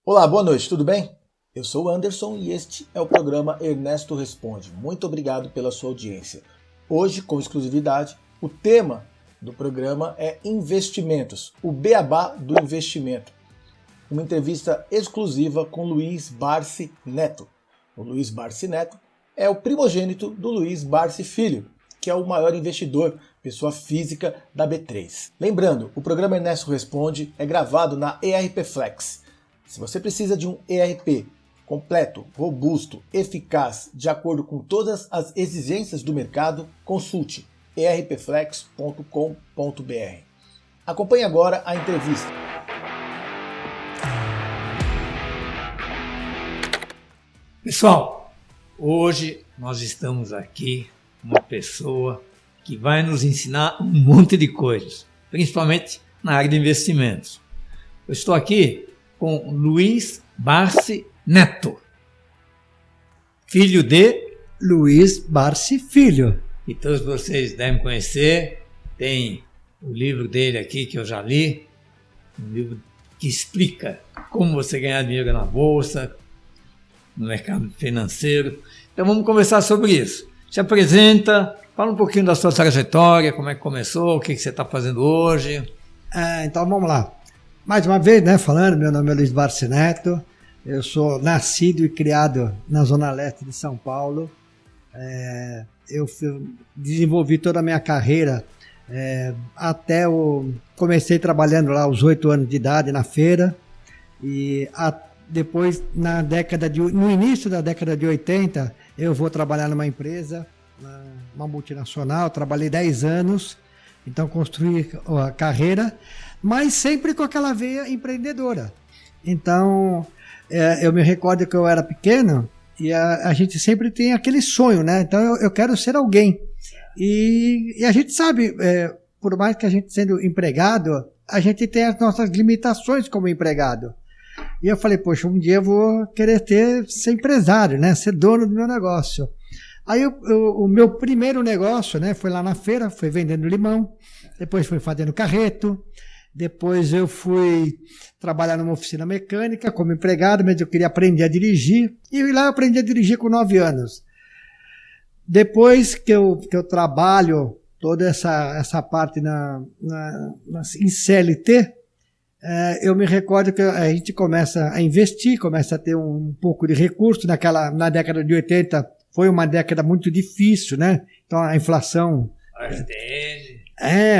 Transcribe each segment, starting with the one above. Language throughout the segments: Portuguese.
Olá, boa noite, tudo bem? Eu sou o Anderson e este é o programa Ernesto Responde. Muito obrigado pela sua audiência. Hoje, com exclusividade, o tema do programa é investimentos, o beabá do investimento. Uma entrevista exclusiva com Luiz Barsi Neto. O Luiz Barsi Neto é o primogênito do Luiz Barsi Filho, que é o maior investidor, pessoa física da B3. Lembrando, o programa Ernesto Responde é gravado na ERP Flex. Se você precisa de um ERP completo, robusto, eficaz, de acordo com todas as exigências do mercado, consulte erpflex.com.br. Acompanhe agora a entrevista. Pessoal, hoje nós estamos aqui com uma pessoa que vai nos ensinar um monte de coisas, principalmente na área de investimentos. Eu estou aqui com Luiz Barsi Neto, filho de Luiz Barsi Filho. E todos vocês devem conhecer, tem o livro dele aqui que eu já li, um livro que explica como você ganhar dinheiro na bolsa, no mercado financeiro. Então vamos conversar sobre isso. Se apresenta, fala um pouquinho da sua trajetória, como é que começou, o que você está fazendo hoje. Então vamos lá. Mais uma vez, falando, meu nome é Luiz Barsi Neto, eu sou nascido e criado na Zona Leste de São Paulo. Eu desenvolvi toda a minha carreira comecei trabalhando lá aos 8 anos de idade na feira e depois no início da década de 80 eu vou trabalhar numa empresa, uma multinacional, trabalhei 10 anos, então construí a carreira, mas sempre com aquela veia empreendedora. Então eu me recordo que eu era pequeno e a gente sempre tem aquele sonho, né? Então eu quero ser alguém. E a gente sabe, por mais que a gente sendo empregado, a gente tem as nossas limitações como empregado. E eu falei, poxa, um dia eu vou querer ser empresário, né? Ser dono do meu negócio. Aí o meu primeiro negócio, foi lá na feira, foi vendendo limão, depois fui fazendo carreto, depois eu fui trabalhar numa oficina mecânica como empregado, mas eu queria aprender a dirigir, e lá eu aprendi a dirigir com 9 anos. Depois que eu trabalho toda essa parte em CLT, eu me recordo que a gente começa a investir, começa a ter um pouco de recurso. Na década de 80 foi uma década muito difícil, né? Então a inflação...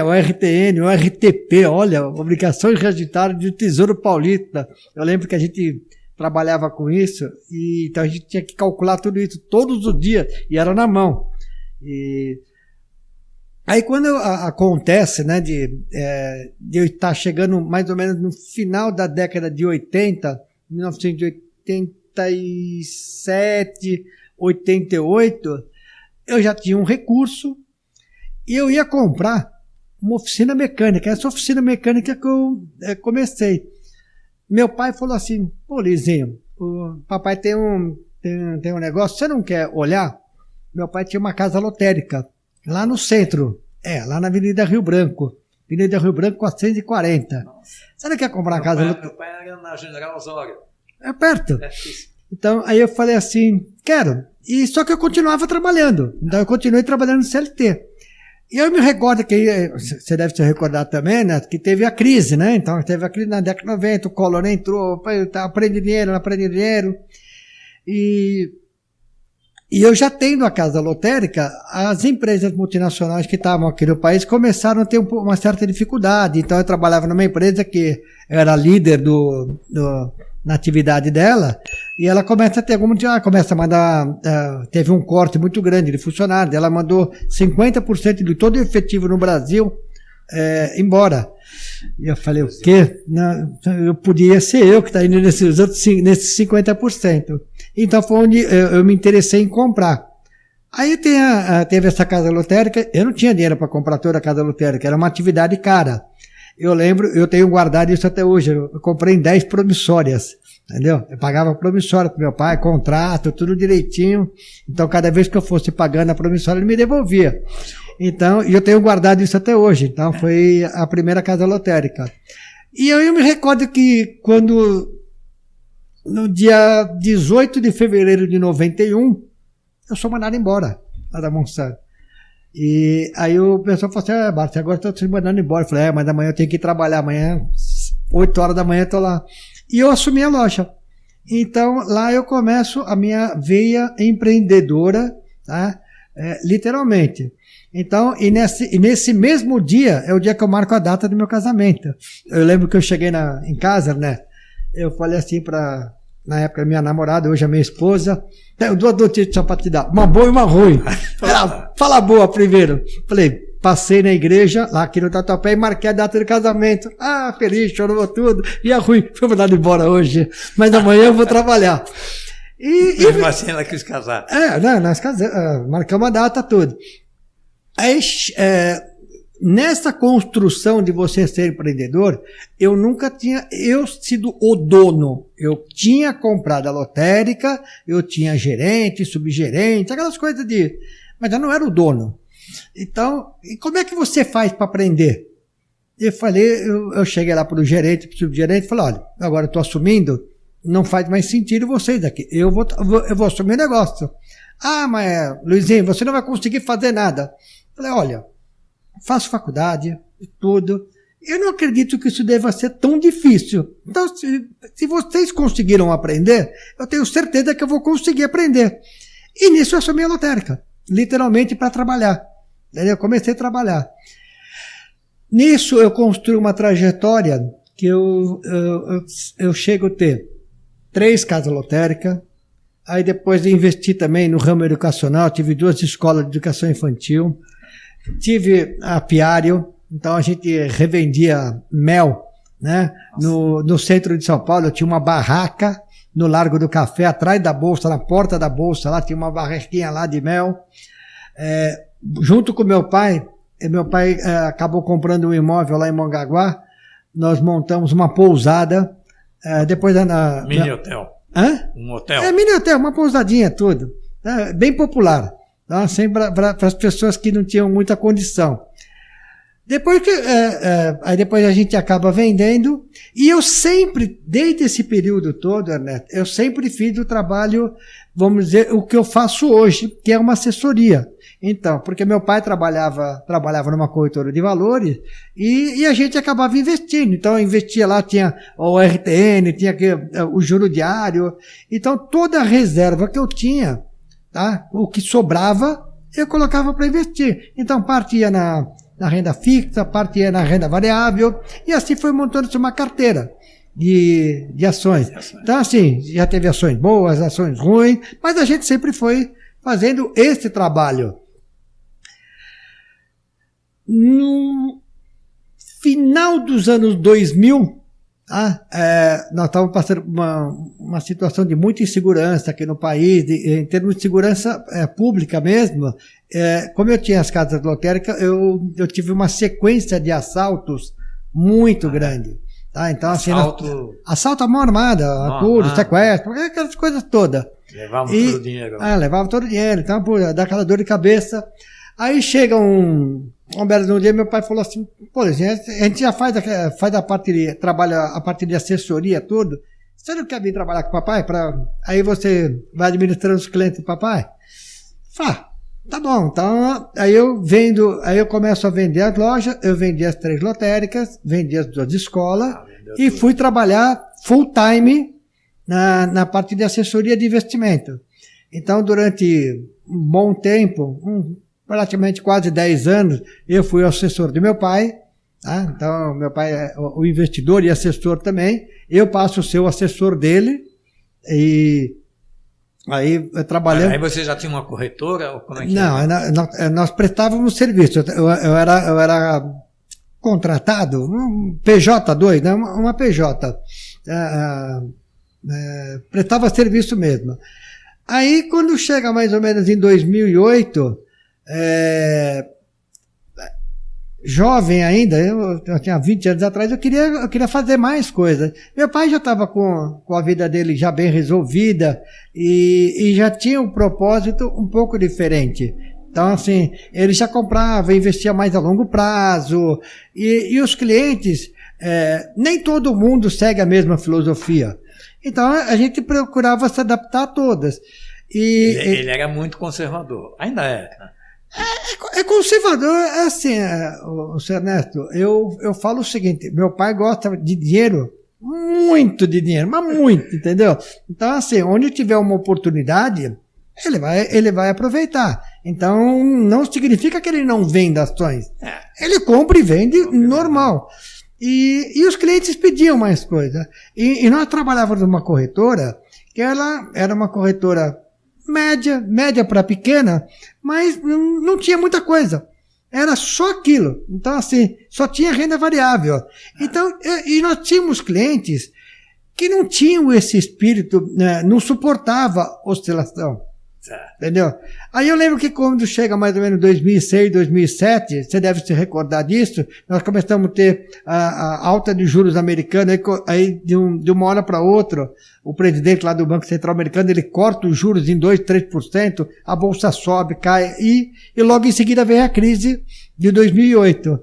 O RTN, o RTP, olha, obrigações registradas do Tesouro Paulista. Eu lembro que a gente trabalhava com isso, e então a gente tinha que calcular tudo isso todos os dias, e era na mão. E aí quando acontece, de eu estar chegando mais ou menos no final da década de 80, 1987, 88, eu já tinha um recurso, e eu ia comprar uma oficina mecânica, essa oficina mecânica que eu comecei. Meu pai falou assim, pô, Lizinho, o papai tem um negócio, você não quer olhar? Meu pai tinha uma casa lotérica, lá no centro, lá na Avenida Rio Branco, 440. Nossa. Você não quer comprar uma casa lotérica? Meu pai era na General Osório. É perto. Então, aí eu falei assim, quero. E só que eu continuava trabalhando, então eu continuei trabalhando no CLT. E eu me recordo que, você deve se recordar também, que teve a crise, né? Então teve a crise na década de 90, o Collor entrou, aprende dinheiro, não aprende dinheiro. E eu já tendo a casa lotérica, as empresas multinacionais que estavam aqui no país começaram a ter uma certa dificuldade. Então eu trabalhava numa empresa que era líder na atividade dela, e ela começa a ter começa a mandar, teve um corte muito grande de funcionários, ela mandou 50% de todo o efetivo no Brasil embora. E eu falei, o quê? Não, eu podia ser eu que está indo nesses 50%. Então foi onde eu me interessei em comprar. Aí teve essa casa lotérica, eu não tinha dinheiro para comprar toda a casa lotérica, era uma atividade cara. Eu lembro, eu tenho guardado isso até hoje, eu comprei em 10 promissórias, entendeu? Eu pagava promissória pro meu pai, contrato, tudo direitinho, então cada vez que eu fosse pagando a promissória ele me devolvia. Então, e eu tenho guardado isso até hoje, então foi a primeira casa lotérica. E eu me recordo que quando no dia 18 de fevereiro de 91, eu sou mandado embora lá da Monsanto. E aí o pessoal falou assim, Bart, agora eu estou te mandando embora. Eu falei, mas amanhã eu tenho que ir trabalhar, amanhã, 8 horas da manhã eu estou lá. E eu assumi a loja. Então, lá eu começo a minha veia empreendedora, tá? Literalmente. Então, e nesse mesmo dia, é o dia que eu marco a data do meu casamento. Eu lembro que eu cheguei em casa, né? Eu falei assim na época, minha namorada, hoje a minha esposa, tenho 2 notícias só para te dar, uma boa e uma ruim. Fala boa primeiro. Falei, passei na igreja, lá aqui no Tatuapé, e marquei a data do casamento. Feliz, chorou tudo. E a ruim, fui mandado embora hoje, mas amanhã eu vou trabalhar. Mesmo assim ela quis casar. Nós casamos, marcamos a data, tudo. Aí, nessa construção de você ser empreendedor, eu nunca tinha sido o dono. Eu tinha comprado a lotérica, eu tinha gerente, subgerente, aquelas coisas mas eu não era o dono. Então, e como é que você faz para aprender? Eu cheguei lá para o gerente, para o subgerente, e falei, olha, agora eu estou assumindo, não faz mais sentido vocês aqui. Eu vou assumir o negócio. Mas Luizinho, você não vai conseguir fazer nada. Falei, olha, faço faculdade, tudo. Eu não acredito que isso deva ser tão difícil. Então, se vocês conseguiram aprender, eu tenho certeza que eu vou conseguir aprender. E nisso eu assumi a lotérica, literalmente para trabalhar. Eu comecei a trabalhar. Nisso eu construí uma trajetória que eu chego a ter 3 casas lotéricas. Aí depois investi também no ramo educacional, tive 2 escolas de educação infantil. Tive apiário, então a gente revendia mel, né? No centro de São Paulo eu tinha uma barraca no Largo do Café, atrás da bolsa, na porta da bolsa, lá tinha uma barraquinha lá de mel. Junto com meu pai acabou comprando um imóvel lá em Mongaguá, nós montamos uma pousada, depois mini hotel. Hã? Um hotel. Mini hotel, uma pousadinha, tudo. Bem popular. Então, assim, para as pessoas que não tinham muita condição. Aí depois a gente acaba vendendo, e eu sempre, desde esse período todo, Ernesto, eu sempre fiz o trabalho, vamos dizer, o que eu faço hoje, que é uma assessoria. Então, porque meu pai trabalhava numa corretora de valores, e a gente acabava investindo. Então, eu investia lá, tinha o RTN, tinha o juro diário. Então, toda a reserva que eu tinha, tá? O que sobrava, eu colocava para investir. Então, parte ia na renda fixa, parte ia na renda variável, e assim foi montando-se uma carteira de ações. Então, assim, já teve ações boas, ações ruins, mas a gente sempre foi fazendo esse trabalho. No final dos anos 2000, nós estávamos passando uma situação de muita insegurança aqui no país, em termos de segurança pública mesmo. Como eu tinha as casas lotéricas, eu tive uma sequência de assaltos muito grande. Tá? Então, assalto à mão armada, tudo, sequestro, aquelas coisas todas. Levavam todo o dinheiro. Levavam todo o dinheiro, então, dá aquela dor de cabeça. Aí chega um belo dia, meu pai falou assim, a gente já faz a parte trabalha a parte de assessoria, tudo. Você não quer vir trabalhar com o papai? Aí você vai administrando os clientes do papai? Tá bom, então, aí eu começo a vender as lojas, eu vendi as 3 lotéricas, vendi as 2 escolas, e fui trabalhar full time na parte de assessoria de investimento. Então, durante um bom tempo, praticamente quase 10 anos, eu fui o assessor do meu pai, tá? Então meu pai é o investidor e assessor também, eu passo a ser o assessor dele, e aí trabalhando... Aí você já tinha uma corretora? Ou como é que não, nós prestávamos serviço, eu era contratado, um PJ2, né? Uma PJ, prestava serviço mesmo. Aí quando chega mais ou menos em 2008, jovem ainda, eu tinha 20 anos atrás, eu queria fazer mais coisas. Meu pai já estava com a vida dele já bem resolvida e já tinha um propósito um pouco diferente. Então, assim, ele já comprava, investia mais a longo prazo, e os clientes, nem todo mundo segue a mesma filosofia. Então a gente procurava se adaptar a todas. Ele era muito conservador, ainda é. É conservador, é assim, o seu Ernesto, eu falo o seguinte, meu pai gosta de dinheiro, muito de dinheiro, mas muito, entendeu? Então, assim, onde tiver uma oportunidade, ele vai aproveitar. Então, não significa que ele não venda ações. Ele compra e vende normal. E os clientes pediam mais coisa. E nós trabalhávamos numa corretora, que ela era uma corretora média para pequena, mas não tinha muita coisa. Era só aquilo. Então, assim, só tinha renda variável. Então, e nós tínhamos clientes que não tinham esse espírito, né, não suportava oscilação. Entendeu? Aí eu lembro que quando chega mais ou menos 2006, 2007, você deve se recordar disso, nós começamos a ter a alta de juros americana, aí de uma hora para outra, o presidente lá do Banco Central americano, ele corta os juros em 2%, 3%, a bolsa sobe, cai, e logo em seguida vem a crise de 2008.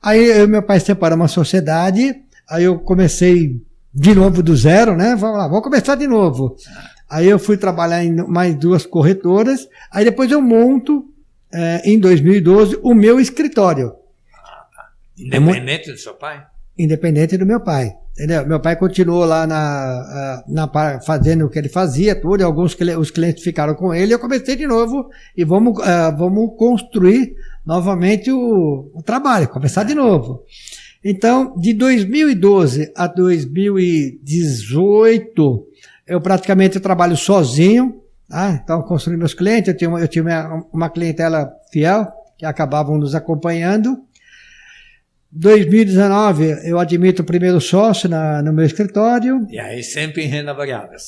Aí eu e meu pai separamos uma sociedade, aí eu comecei de novo do zero, né? Vamos começar de novo. Aí eu fui trabalhar em mais 2 corretoras, aí depois eu monto, em 2012, o meu escritório. Independente do seu pai? Independente do meu pai. Entendeu? Meu pai continuou lá fazendo o que ele fazia, tudo, e os clientes ficaram com ele, eu comecei de novo, e vamos construir novamente o trabalho, começar de novo. Então, de 2012 a 2018, eu praticamente trabalho sozinho, tá? Então construí meus clientes, eu tinha uma clientela fiel, que acabavam nos acompanhando. 2019, eu admito o primeiro sócio no meu escritório. E aí sempre em renda variável.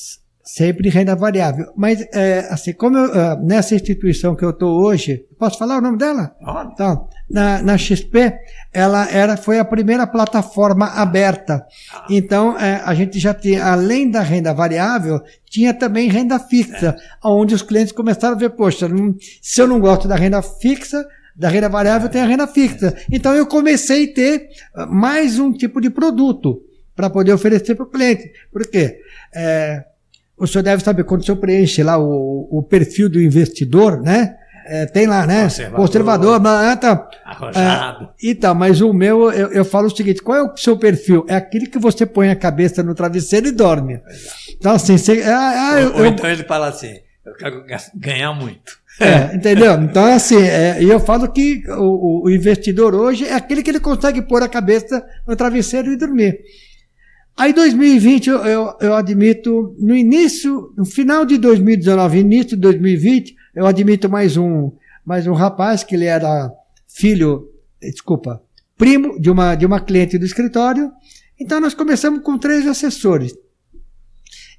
Sempre em renda variável. Mas, assim, como nessa instituição que eu estou hoje, posso falar o nome dela? Então, na XP, foi a primeira plataforma aberta. Então, a gente já tinha, além da renda variável, tinha também renda fixa, onde os clientes começaram a ver, poxa, se eu não gosto da renda fixa, da renda variável, tem a renda fixa. Então, eu comecei a ter mais um tipo de produto para poder oferecer para o cliente. Por quê? O senhor deve saber, quando o senhor preenche lá o perfil do investidor, né? Tem lá, né? Conservador, arrojado. Então, mas o meu, eu falo o seguinte, qual é o seu perfil? É aquele que você põe a cabeça no travesseiro e dorme. Então, assim, então ele fala assim, eu quero ganhar muito. Entendeu? Então, assim, e eu falo que o investidor hoje é aquele que ele consegue pôr a cabeça no travesseiro e dormir. Aí 2020, eu admito, no final de 2019, início de 2020, eu admito mais um rapaz, que ele era primo de uma cliente do escritório. Então nós começamos com 3 assessores.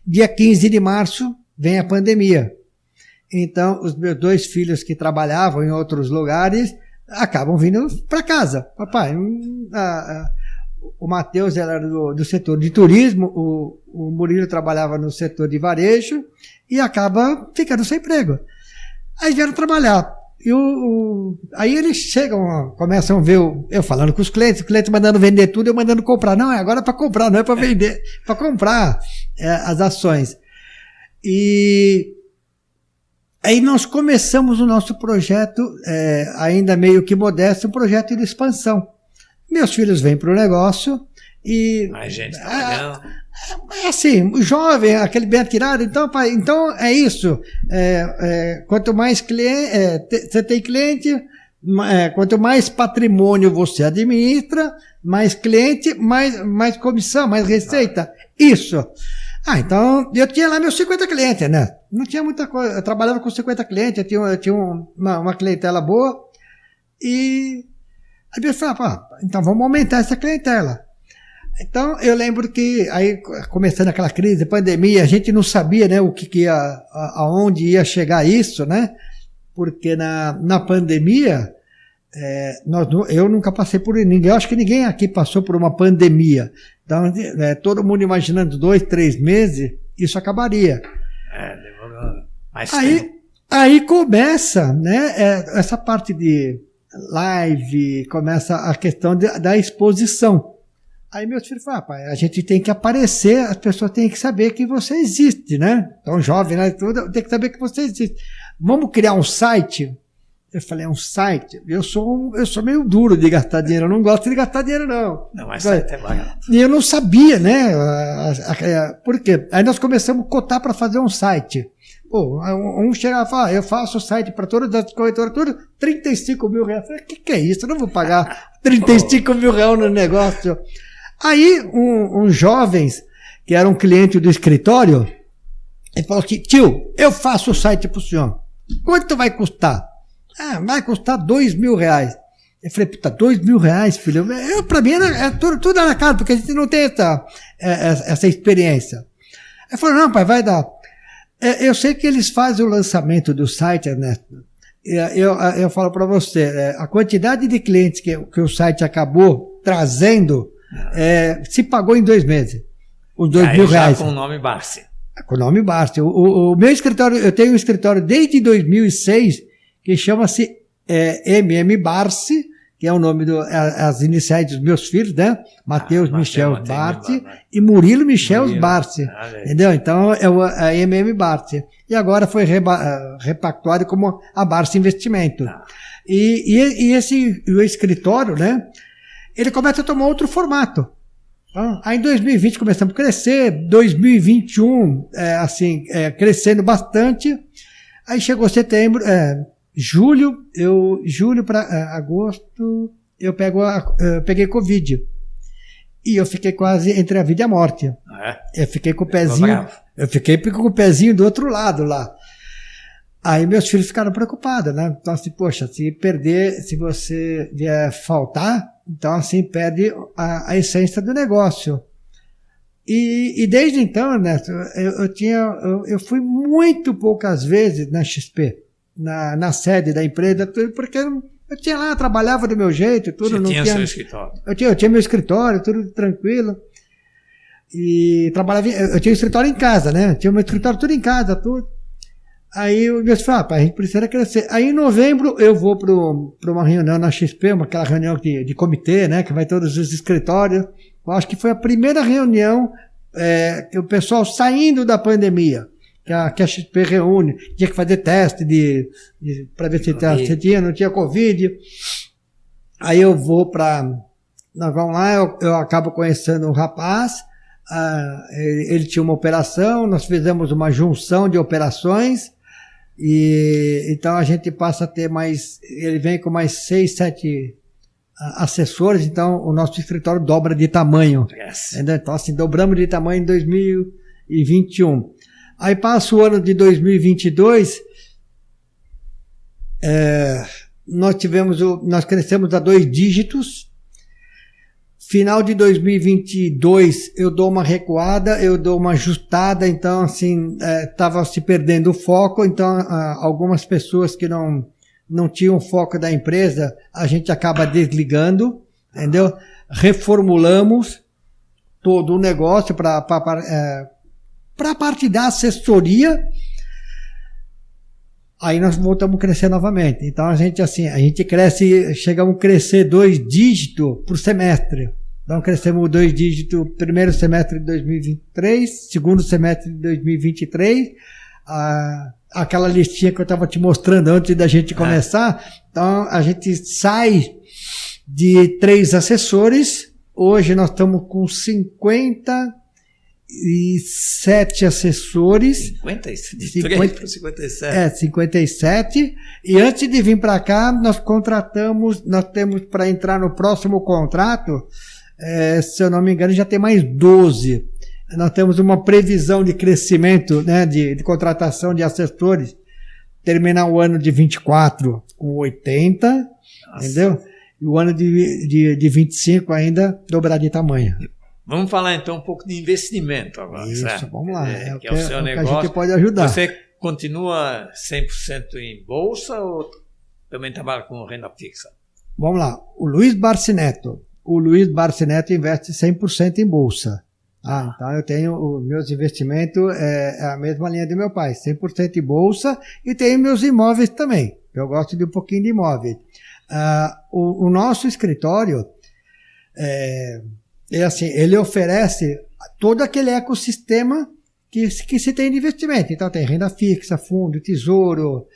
Dia 15 de março vem a pandemia. Então os meus 2 filhos que trabalhavam em outros lugares acabam vindo para casa. Papai, o Matheus era do setor de turismo, o Murilo trabalhava no setor de varejo e acaba ficando sem emprego. Aí vieram trabalhar. Aí eles chegam, começam a ver eu falando com os clientes, o cliente mandando vender tudo, eu mandando comprar. Não, agora é para comprar, não é para vender, para comprar as ações. E aí nós começamos o nosso projeto, ainda meio que modesto, um projeto de expansão. Meus filhos vêm para o negócio e... Mais gente trabalhando. Assim, o jovem, aquele bem atirado, então é isso. Quanto mais cliente, você tem cliente, quanto mais patrimônio você administra, mais cliente, mais comissão, mais receita. Isso. Então, eu tinha lá meus 50 clientes, né? Não tinha muita coisa. Eu trabalhava com 50 clientes, eu tinha uma clientela boa e... Aí eu falei, então vamos aumentar essa clientela. Então eu lembro que aí começando aquela crise, pandemia, a gente não sabia, né, aonde ia chegar isso, né? Porque na pandemia, eu nunca passei por ninguém, eu acho que ninguém aqui passou por uma pandemia. Então, todo mundo imaginando 2, 3 meses, isso acabaria. Demorou mais tempo. Aí começa, né, essa parte de live, começa a questão da exposição. Aí meus filhos falaram, pai, a gente tem que aparecer, as pessoas têm que saber que você existe, né? Então, jovem, né? Tudo, tem que saber que você existe. Vamos criar um site? Eu falei, um site? Eu sou meio duro de gastar dinheiro, eu não gosto de gastar dinheiro, não. Não, mas site é barato. E eu não sabia, né? Por quê? Aí nós começamos a cotar para fazer um site. Pô, um chegava e falava, eu faço o site para todas as corretoras, tudo, 35 mil reais. Eu falei, que é isso? Eu não vou pagar 35 mil reais no negócio. Aí, uns jovens, que eram clientes do escritório, ele falou assim, tio, eu faço o site pro senhor. Quanto vai custar? Ah, vai custar 2 mil reais. Eu falei, puta, 2 mil reais, filho? Pra mim é tudo na casa, porque a gente não tem essa experiência. Ele falou, não, pai, vai dar. Eu sei que eles fazem o lançamento do site, Ernesto. Eu falo para você, a quantidade de clientes que o site acabou trazendo se pagou em 2 meses. Os 2 mil reais. Com o nome Barsi. Com o nome Barsi. O meu escritório, eu tenho um escritório desde 2006 que chama-se MM Barsi, que é o nome as iniciais dos meus filhos, né? Mateus Michel Barsi e Murilo Michel Barsi. Entendeu? Então é a MM Barsi. E agora foi repactuado como a Barsi Investimento. E o escritório, né? Ele começa a tomar outro formato. Então, aí em 2020 começamos a crescer, 2021, crescendo bastante. Aí chegou setembro, julho para agosto, eu peguei Covid. E eu fiquei quase entre a vida e a morte. Eu fiquei com o pezinho, com o pezinho do outro lado lá. Aí meus filhos ficaram preocupados, né? Então assim, poxa, se você vier faltar, então assim, perde a essência do negócio. E desde então, Ernesto, eu fui muito poucas vezes na XP, na sede da empresa, porque eu tinha lá, trabalhava do meu jeito, tudo. Você tinha seu escritório? Eu tinha meu escritório, tudo tranquilo. E trabalhava, eu tinha um escritório em casa, né? Eu tinha meu escritório tudo em casa, tudo. Aí o meu falou, a gente precisa crescer. Aí em novembro eu vou para uma reunião na XP, aquela reunião de comitê, né? Que vai todos os escritórios. Eu acho que foi a primeira reunião que o pessoal saindo da pandemia, que a XP reúne, tinha que fazer teste para ver se tinha, não tinha Covid. Aí eu vou nós vamos lá, eu acabo conhecendo um rapaz, ele tinha uma operação, nós fizemos uma junção de operações, e então a gente passa a ter ele vem com mais 6, 7 assessores, então o nosso escritório dobra de tamanho. Yes. Então assim, dobramos de tamanho em 2021. Aí passa o ano de 2022, nós crescemos a 2 dígitos. Final de 2022 eu dou uma recuada, eu dou uma ajustada, então assim, estava se perdendo o foco, então algumas pessoas que não tinham foco da empresa, a gente acaba desligando, entendeu? Reformulamos todo o negócio para a parte da assessoria, aí nós voltamos a crescer novamente. Então a gente cresce, chegamos a crescer 2 dígitos por semestre. Então crescemos 2 dígitos primeiro semestre de 2023, segundo semestre de 2023, aquela listinha que eu estava te mostrando antes da gente começar. Então a gente sai de 3 assessores, hoje nós estamos com 57 assessores. 57. 57. E antes de vir para cá, nós temos para entrar no próximo contrato, se eu não me engano, já tem mais 12. Nós temos uma previsão de crescimento, né, de contratação de assessores, terminar o ano de 24 com 80, nossa, entendeu? E o ano de 25 ainda dobrar de tamanho. Vamos falar então um pouco de investimento agora. Isso, certo? Vamos lá. Que é o seu negócio. Que a gente pode ajudar. Você continua 100% em bolsa ou também trabalha com renda fixa? Vamos lá. O Luiz Barsi Neto investe 100% em bolsa. Então eu tenho os meus investimentos, a mesma linha do meu pai, 100% em bolsa, e tenho meus imóveis também. Eu gosto de um pouquinho de imóveis. O nosso escritório, assim, ele oferece todo aquele ecossistema que se tem de investimento. Então tem renda fixa, fundo, tesouro,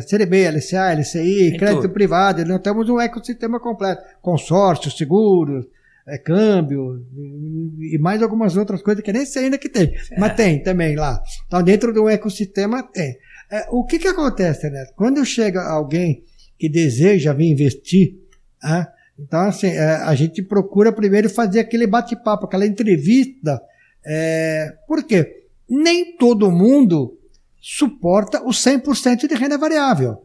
CDB, LCA, LCI, crédito privado. Nós temos um ecossistema completo. Consórcio, seguros, câmbio e mais algumas outras coisas que nem sei ainda que tem. Mas tem também lá. Então dentro do ecossistema tem. O que acontece, né? Quando chega alguém que deseja vir investir, então assim, a gente procura primeiro fazer aquele bate-papo, aquela entrevista. Por quê? Nem todo mundo suporta o 100% de renda variável.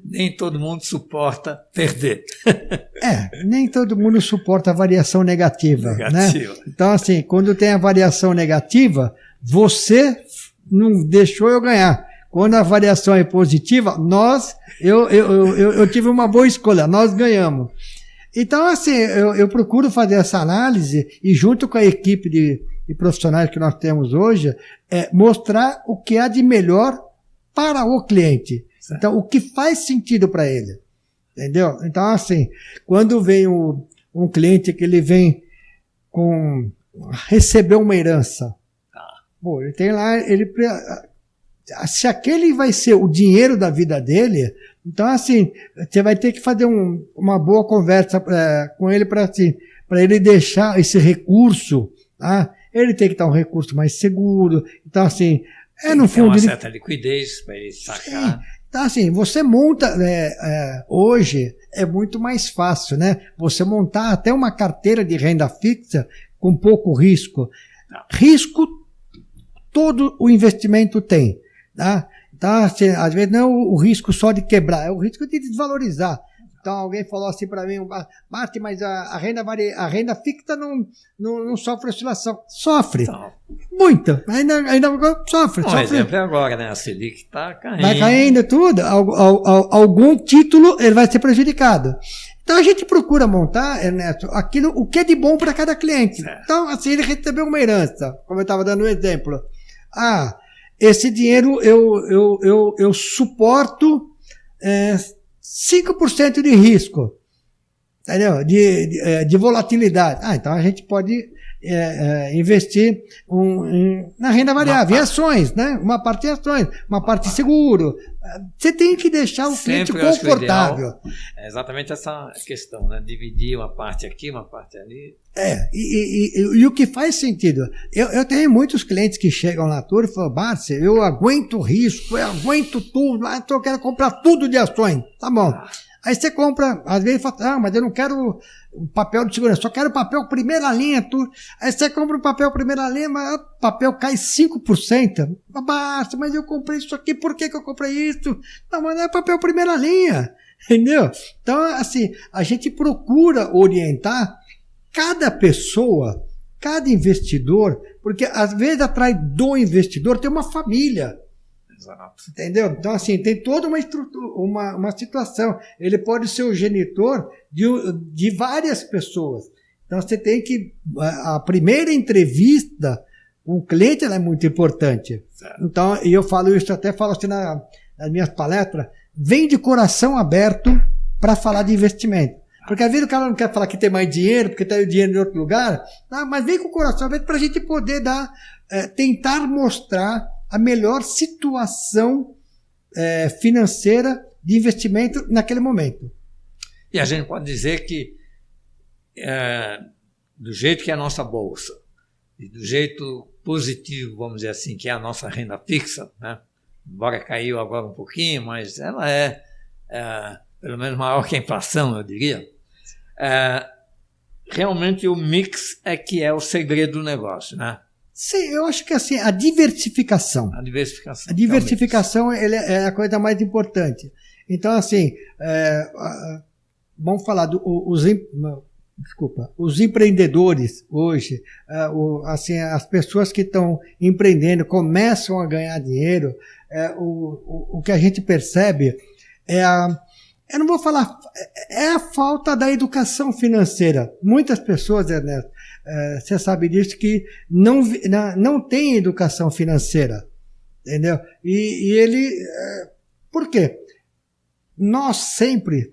Nem todo mundo suporta perder. Nem todo mundo suporta a variação negativa. Né? Então, assim, quando tem a variação negativa, você não deixou eu ganhar. Quando a variação é positiva, eu tive uma boa escolha, nós ganhamos. Então, assim, eu procuro fazer essa análise e junto com a equipe de profissionais que nós temos hoje, mostrar o que há de melhor para o cliente. Certo. Então, o que faz sentido para ele. Entendeu? Então, assim, quando vem um cliente que ele vem receber uma herança, bom, ele tem lá, se aquele vai ser o dinheiro da vida dele, então, assim, você vai ter que fazer uma boa conversa com ele para ele deixar esse recurso, ele tem que estar um recurso mais seguro. Então, assim, no fundo. Tem uma certa liquidez para ele sacar. Então, assim, você monta. Hoje é muito mais fácil, né? Você montar até uma carteira de renda fixa com pouco risco. Risco, todo o investimento tem. Tá? Então, assim, às vezes não é o risco só de quebrar, é o risco de desvalorizar. Então alguém falou assim para mim, Martin, mas a renda fixa não sofre oscilação. Sofre. Então, muito. Ainda sofre. Um exemplo é agora, né? A Selic está caindo. Vai caindo tudo. Algum título ele vai ser prejudicado. Então a gente procura montar, Ernesto, o que é de bom para cada cliente. Certo. Então, assim, ele recebeu uma herança, como eu estava dando um exemplo. Esse dinheiro eu suporto 5% de risco, entendeu? De volatilidade. Então a gente pode investir na renda variável, em ações, né? Uma parte em ações, uma parte em seguro. Você tem que deixar o cliente confortável. É exatamente essa questão, né? Dividir uma parte aqui, uma parte ali. E o que faz sentido? Eu tenho muitos clientes que chegam na tour e falam, Márcio, eu aguento o risco, eu aguento tudo, mas eu quero comprar tudo de ações. Tá bom. Aí você compra, às vezes fala, mas eu não quero papel de segurança, só quero papel primeira linha. Aí você compra o papel primeira linha, mas o papel cai 5%. Mas eu comprei isso aqui, por que eu comprei isso? Não, mas não é papel primeira linha, entendeu? Então, assim, a gente procura orientar cada pessoa, cada investidor, porque às vezes atrás do investidor tem uma família. Exato. Entendeu? Então, assim, tem toda uma estrutura, uma situação. Ele pode ser o genitor de várias pessoas. Então, você tem que... A primeira entrevista com o cliente ela é muito importante. Certo. Então, e eu falo isso, até falo assim nas minhas palestras, vem de coração aberto para falar de investimento. Porque às vezes o cara não quer falar que tem mais dinheiro, porque tem o dinheiro em outro lugar, mas vem com o coração aberto para a gente poder tentar mostrar a melhor situação financeira de investimento naquele momento. E a gente pode dizer que do jeito que é a nossa bolsa, e do jeito positivo, vamos dizer assim, que é a nossa renda fixa, né? Embora caiu agora um pouquinho, mas ela é pelo menos maior que a inflação, eu diria. Realmente o mix é que é o segredo do negócio, né? Sim, eu acho que assim, a diversificação. A diversificação. A diversificação é a coisa mais importante. Então, assim, vamos falar os empreendedores hoje, assim, as pessoas que estão empreendendo, começam a ganhar dinheiro, o que a gente percebe eu não vou falar, é a falta da educação financeira. Muitas pessoas, Ernesto, você sabe disso, que não tem educação financeira, entendeu? E ele, por quê? Nós sempre,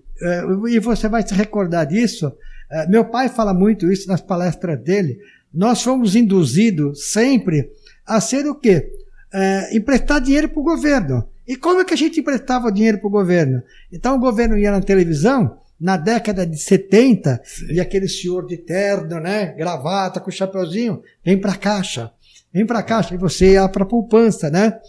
e você vai se recordar disso, Meu pai fala muito isso nas palestras dele. Nós fomos induzidos sempre a ser o quê? Emprestar dinheiro para o governo. E como é que a gente emprestava dinheiro para o governo? Então o governo ia na televisão, na década de 70, e aquele senhor de terno, né, gravata, com chapeuzinho, vem para a caixa, e você ia para a poupança, né?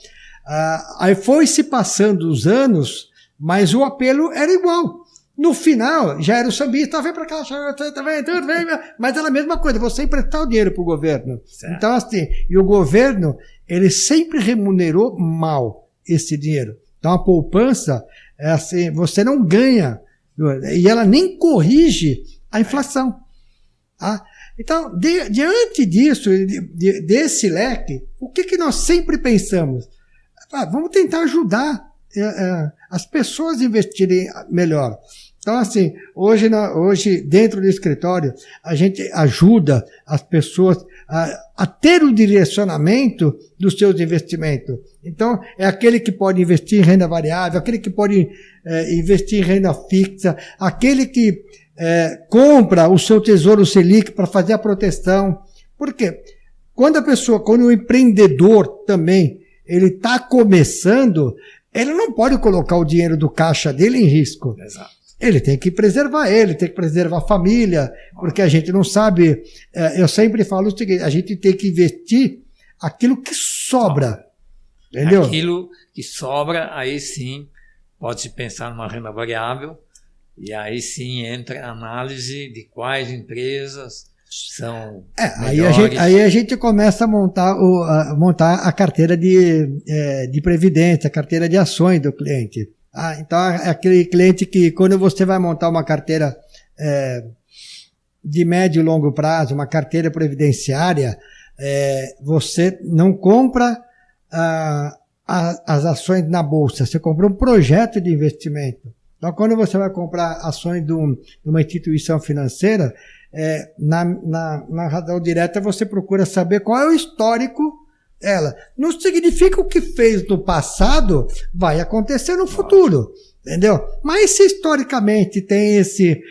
Aí foi se passando os anos, mas o apelo era igual. No final, já era o sambista, vem pra cá, vem, mas era a mesma coisa, você emprestar o dinheiro pro governo. Certo. Então, assim, e o governo, ele sempre remunerou mal esse dinheiro. Então, a poupança, é assim, você não ganha, e ela nem corrige a inflação. Tá? Então, diante disso, desse leque, o que nós sempre pensamos? Vamos tentar ajudar as pessoas a investirem melhor. Então, assim, hoje dentro do escritório, a gente ajuda as pessoas a ter o direcionamento dos seus investimentos. Então, é aquele que pode investir em renda variável, aquele que pode investir em renda fixa, aquele que compra o seu Tesouro Selic para fazer a proteção. Por quê? Quando o empreendedor também, ele está começando, ele não pode colocar o dinheiro do caixa dele em risco. Exato. Ele tem que preservar a família, porque a gente não sabe, eu sempre falo o seguinte, a gente tem que investir aquilo que sobra, entendeu? Aquilo que sobra, aí sim, pode-se pensar numa renda variável, e aí sim entra a análise de quais empresas são melhores. Aí a gente começa a montar a carteira de previdência, a carteira de ações do cliente. Então, é aquele cliente que, quando você vai montar uma carteira de médio e longo prazo, uma carteira previdenciária, você não compra as ações na bolsa, você compra um projeto de investimento. Então, quando você vai comprar ações de uma instituição financeira, na razão direta você procura saber qual é o histórico dela. Não significa o que fez no passado vai acontecer no futuro, entendeu? Mas se historicamente tem esse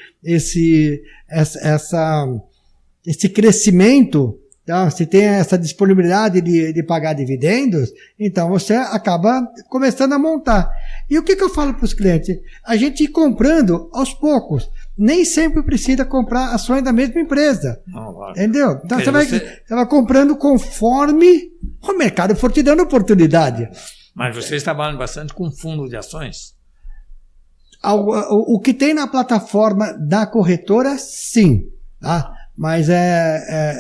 crescimento, então, se tem essa disponibilidade de pagar dividendos, então você acaba começando a montar. E o que eu falo para os clientes? A gente ir comprando aos poucos. Nem sempre precisa comprar ações da mesma empresa. Entendeu? Então você vai comprando conforme o mercado for te dando oportunidade. Mas vocês trabalham bastante com fundo de ações? O que tem na plataforma da corretora, sim. Tá? Mas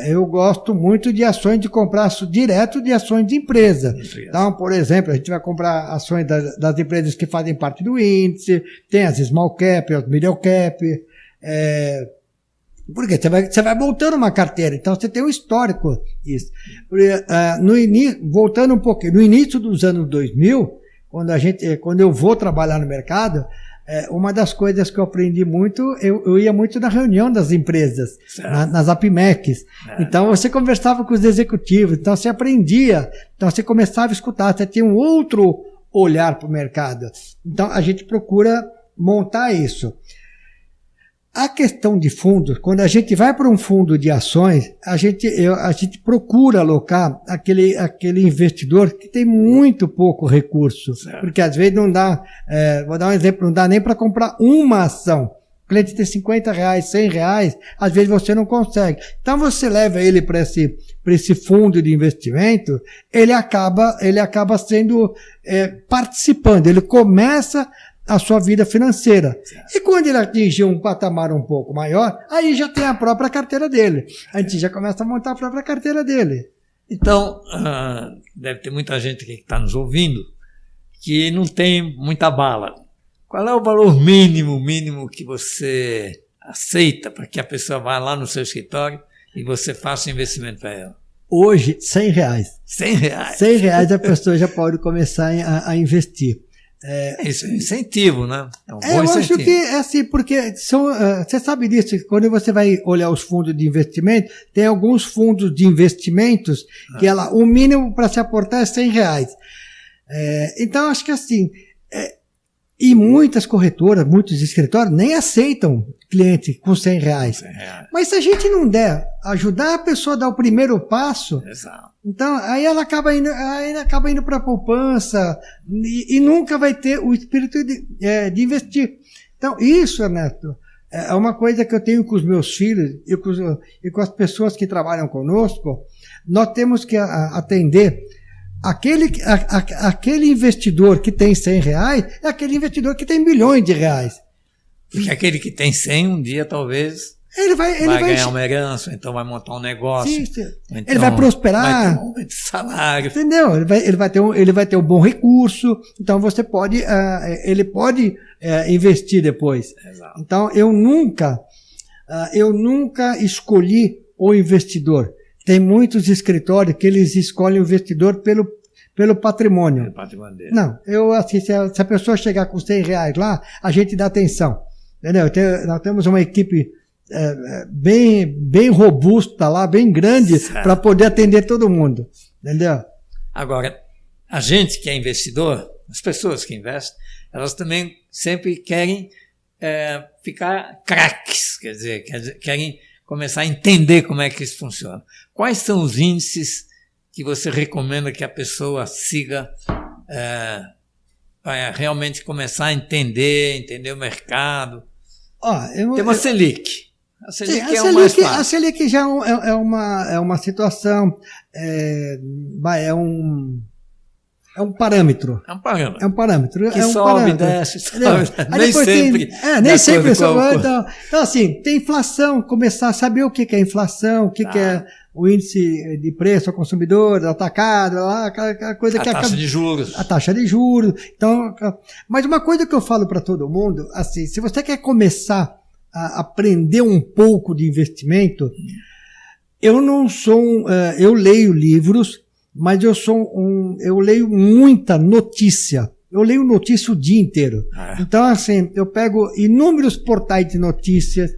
eu gosto muito de ações, de comprar direto de ações de empresa. Então, por exemplo, a gente vai comprar ações das empresas que fazem parte do índice, tem as small cap, as middle cap, porque você vai montando uma carteira, então você tem um histórico disso. Voltando um pouquinho, no início dos anos 2000, quando eu vou trabalhar no mercado, uma das coisas que eu aprendi muito, eu ia muito na reunião das empresas, nas APMECs. Então você conversava com os executivos, então você aprendia, então você começava a escutar, você tinha um outro olhar para o mercado. Então a gente procura montar isso. A questão de fundos, quando a gente vai para um fundo de ações, a gente procura alocar aquele investidor que tem muito pouco recurso. Certo. Porque às vezes não dá, vou dar um exemplo, não dá nem para comprar uma ação. O cliente tem R$50, R$100, às vezes você não consegue. Então você leva ele para esse fundo de investimento, ele acaba sendo, participando, ele começa a sua vida financeira. E quando ele atingir um patamar um pouco maior, aí já tem a própria carteira dele. A gente já começa a montar a própria carteira dele. Então, deve ter muita gente que está nos ouvindo que não tem muita bala. Qual é o valor mínimo que você aceita para que a pessoa vá lá no seu escritório e você faça o investimento para ela? Hoje, R$100. R$100? R$100 a pessoa já pode começar a investir. Isso é um incentivo, né? É um bom eu incentivo. acho que é assim, porque você sabe disso, quando você vai olhar os fundos de investimento, tem alguns fundos de investimentos que o mínimo para se aportar é R$100. Então, acho que assim, E muitas corretoras, muitos escritórios nem aceitam cliente com R$100. Mas se a gente não der, ajudar a pessoa a dar o primeiro passo, Exato. então aí ela acaba indo para a poupança e nunca vai ter o espírito de investir. Então isso, Ernesto, é uma coisa que eu tenho com os meus filhos e com as pessoas que trabalham conosco. Nós temos que atender aquele investidor que tem R$100 é aquele investidor que tem milhões de reais. Porque aquele que tem 100, um dia talvez ele vai ganhar uma herança, então vai montar um negócio. Sim. Então ele vai prosperar. Vai ter um aumento de salário. Entendeu? Ele vai ter um bom recurso. Então ele pode investir depois. Exato. Então eu nunca escolhi o investidor. Tem muitos escritórios que eles escolhem o investidor pelo patrimônio. Pelo patrimônio dele. Não, assim, se a pessoa chegar com R$100 lá, a gente dá atenção. Entendeu? Nós temos uma equipe bem robusta lá, bem grande, para poder atender todo mundo. Entendeu? Agora, a gente que é investidor, as pessoas que investem, elas também sempre querem ficar craques, quer dizer, querem começar a entender como é que isso funciona. Quais são os índices que você recomenda que a pessoa siga para realmente começar a entender o mercado? Tem uma Selic. A Selic é o mais fácil. A Selic já é uma situação, é um parâmetro. É um parâmetro. É um parâmetro. Que sobe, desce, sobe. Nem sempre. Então, assim, tem inflação, começar a saber o que é inflação, o que é o índice de preço ao consumidor, atacado, aquela coisa que taxa de juros. A taxa de juros. Então, mas uma coisa que eu falo para todo mundo, assim, se você quer começar a aprender um pouco de investimento, eu não sou eu leio livros, mas eu leio muita notícia. Eu leio notícia o dia inteiro. Então, assim, eu pego inúmeros portais de notícias,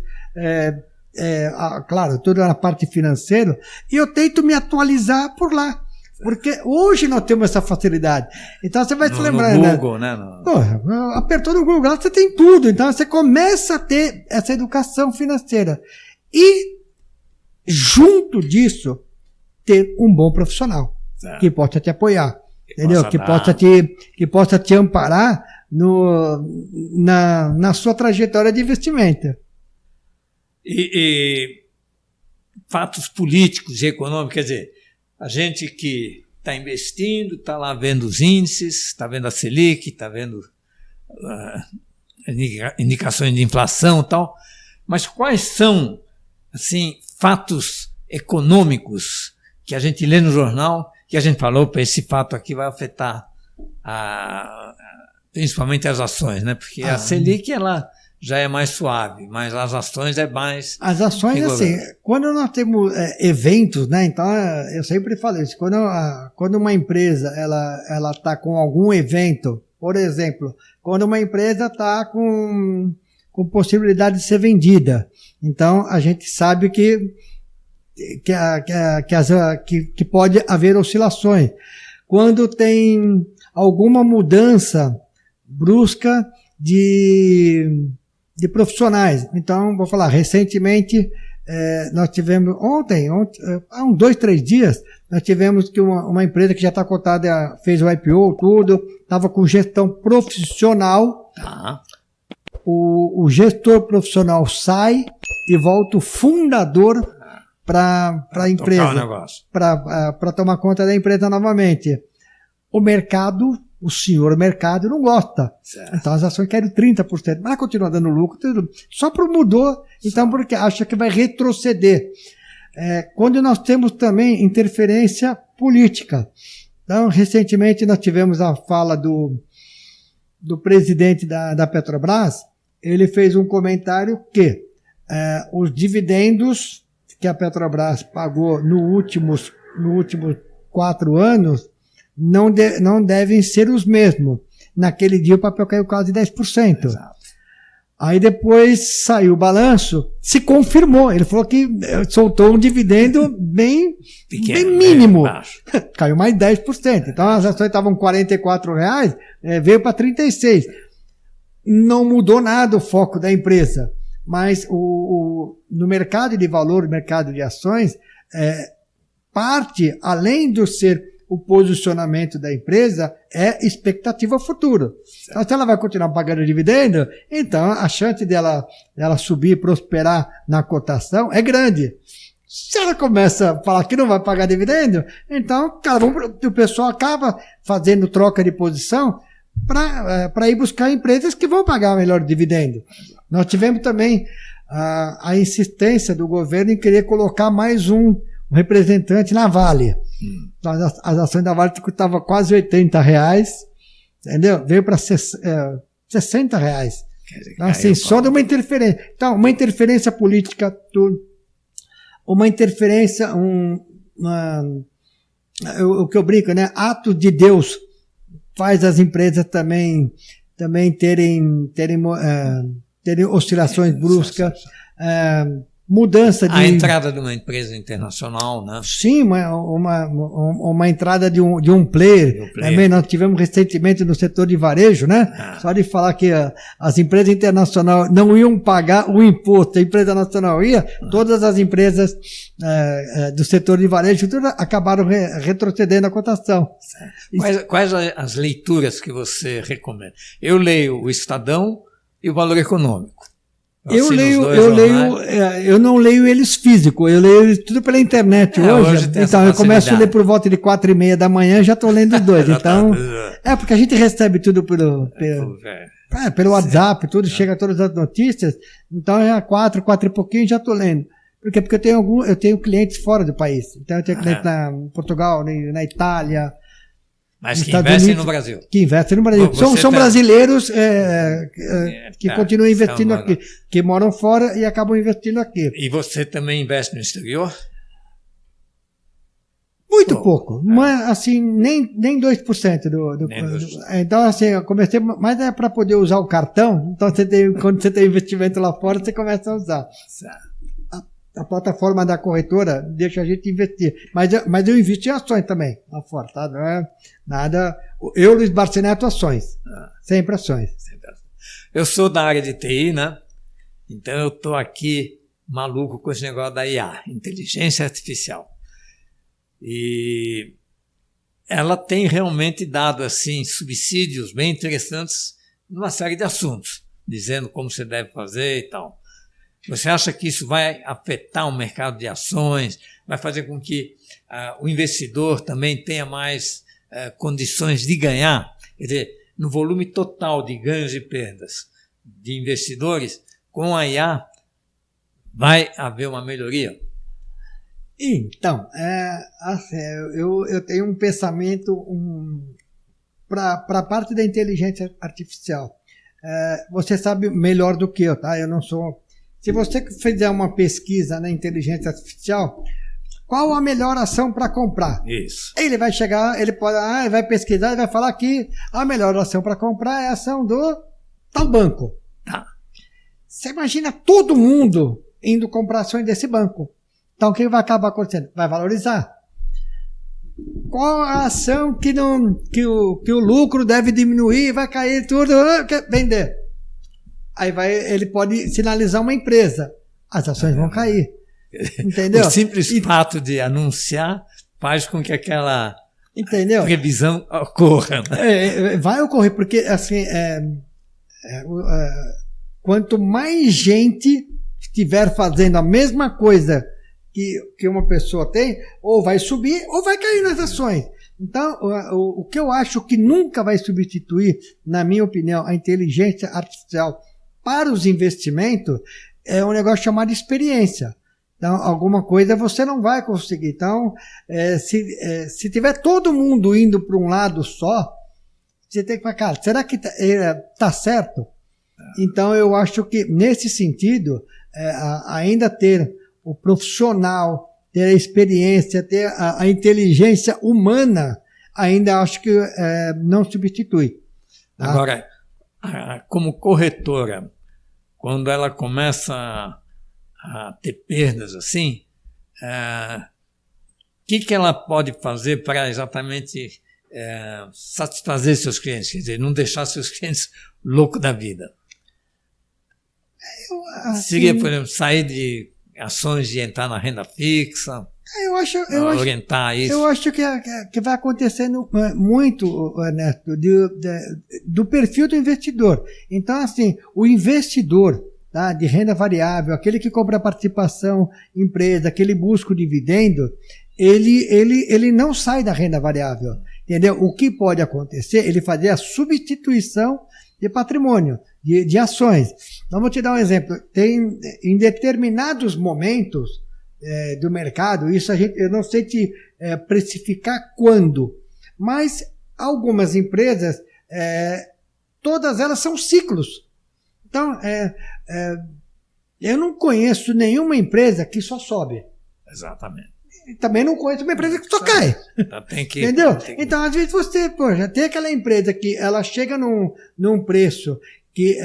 claro, toda a parte financeira, e eu tento me atualizar por lá. Porque hoje nós temos essa facilidade. Então você vai se lembrar, no Google, né? Apertou no Google, lá você tem tudo. Então você começa a ter essa educação financeira. E, junto disso, ter um bom profissional que possa te apoiar, entendeu? Que possa te amparar na sua trajetória de investimento. E fatos políticos e econômicos, quer dizer, a gente que está investindo, está lá vendo os índices, está vendo a Selic, está vendo indicações de inflação e tal, mas quais são, assim, fatos econômicos que a gente lê no jornal, que a gente falou, esse fato aqui vai afetar principalmente as ações, né? Porque a Selic, ela já é mais suave, mas as ações é mais... As ações, assim, quando nós temos eventos, né? Então, eu sempre falo isso, quando uma empresa ela está com algum evento, por exemplo, quando uma empresa está com possibilidade de ser vendida, então a gente sabe que pode haver oscilações. Quando tem alguma mudança brusca de profissionais. Então, vou falar, recentemente, nós tivemos, há uns 2, 3 dias, nós tivemos que uma empresa que já está cotada, fez o IPO, tudo, estava com gestão profissional. O gestor profissional sai e volta o fundador para a empresa, para tomar conta da empresa novamente. O senhor mercado não gosta. Certo. Então as ações querem 30%, mas continua dando lucro, só mudou, então porque acha que vai retroceder. Quando nós temos também interferência política. Então, recentemente nós tivemos a fala do presidente da Petrobras, ele fez um comentário que os dividendos que a Petrobras pagou nos últimos 4 anos não devem ser os mesmos. Naquele dia o papel caiu quase 10%. Exato. Aí depois saiu o balanço, se confirmou. Ele falou que soltou um dividendo bem mínimo. Caiu mais 10%. Então as ações estavam R$44, veio para 36%. não mudou nada o foco da empresa, mas no mercado de valor, no mercado de ações, parte, além de ser o posicionamento da empresa, é expectativa futura. Então, se ela vai continuar pagando dividendo, então a chance dela subir e prosperar na cotação é grande. Se ela começa a falar que não vai pagar dividendo, então o pessoal acaba fazendo troca de posição para ir buscar empresas que vão pagar melhor dividendo. Nós tivemos também a insistência do governo em querer colocar mais um representante na Vale. As ações da Vale custavam quase R$80, entendeu? Veio para R$60. Então, assim, só de uma interferência. Então, uma interferência política, uma interferência, o que eu brinco, né? Ato de Deus faz as empresas também terem oscilações bruscas, mudança de... A entrada de uma empresa internacional, né? Sim, uma entrada de um player. Também nós tivemos recentemente no setor de varejo, né? Só de falar que as empresas internacionais não iam pagar o imposto, a empresa nacional ia, todas as empresas do setor de varejo acabaram retrocedendo a cotação. Quais as leituras que você recomenda? Eu leio o Estadão e o Valor Econômico. Eu não leio eles físicos, eu leio eles tudo pela internet hoje. Então eu começo a ler por volta de 4:30 da manhã, já estou lendo os dois. Então, porque a gente recebe tudo pelo WhatsApp, tudo, chega todas as notícias. Então é 4 e pouquinho já estou lendo. Porque eu tenho clientes fora do país. Então eu tenho clientes em Portugal, na Itália. Mas que investem no Brasil. Que investem no Brasil. São brasileiros que continuam investindo aqui, que moram fora e acabam investindo aqui. E você também investe no exterior? Muito pouco. Mas, assim, nem 2% Então, assim, eu comecei, mas é para poder usar o cartão. Então, quando você tem investimento lá fora, você começa a usar. A plataforma da corretora deixa a gente investir. Mas eu invisto em ações também, lá fora, tá? Não é nada. Eu, Luiz Barceneto, ações. Sempre ações. Eu sou da área de TI, né? Então eu estou aqui maluco com esse negócio da IA, inteligência artificial. E ela tem realmente dado, assim, subsídios bem interessantes numa série de assuntos, dizendo como você deve fazer e tal. Você acha que isso vai afetar o mercado de ações, vai fazer com que o investidor também tenha mais condições de ganhar? Quer dizer, no volume total de ganhos e perdas de investidores, com a IA, vai haver uma melhoria? Então, assim, eu tenho um pensamento para a parte da inteligência artificial. Você sabe melhor do que eu, tá? Eu não sou... Se você fizer uma pesquisa na inteligência artificial, qual a melhor ação para comprar? Isso. Ele vai chegar, ele vai pesquisar e vai falar que a melhor ação para comprar é a ação do tal banco. Tá. Você imagina todo mundo indo comprar ações desse banco. Então, o que vai acabar acontecendo? Vai valorizar. Qual a ação que o lucro deve diminuir, vai cair tudo, vender? Aí ele pode sinalizar uma empresa. As ações vão cair. Entendeu? O simples fato de anunciar faz com que aquela previsão ocorra. Né? Vai ocorrer, porque assim, quanto mais gente estiver fazendo a mesma coisa que uma pessoa tem, ou vai subir ou vai cair nas ações. Então, o que eu acho que nunca vai substituir, na minha opinião, a inteligência artificial para os investimentos é um negócio chamado experiência. Então, alguma coisa você não vai conseguir. Então, se tiver todo mundo indo para um lado só, você tem que falar, cara, será que tá certo? Então, eu acho que, nesse sentido, ainda ter o profissional, ter a experiência, ter a inteligência humana, ainda acho que não substitui. Tá? Agora, como corretora, quando ela começa a ter perdas assim, o que ela pode fazer para exatamente satisfazer seus clientes, quer dizer, não deixar seus clientes loucos da vida? Seria, por exemplo, sair de ações e entrar na renda fixa? Orientar isso? Eu acho que vai acontecendo muito, Ernesto, do perfil do investidor. Então, assim, o investidor, tá, de renda variável, aquele que compra participação em empresa, aquele busca o dividendo, ele não sai da renda variável. Entendeu? O que pode acontecer? Ele fazer a substituição de patrimônio, de ações. Então, vou te dar um exemplo. Tem, em determinados momentos do mercado, isso eu não sei te precificar quando, mas algumas empresas, todas elas são ciclos. Então, eu não conheço nenhuma empresa que só sobe. Exatamente. Também não conheço uma empresa que só cai. Entendeu? Então, às vezes você, já tem aquela empresa que ela chega num preço que,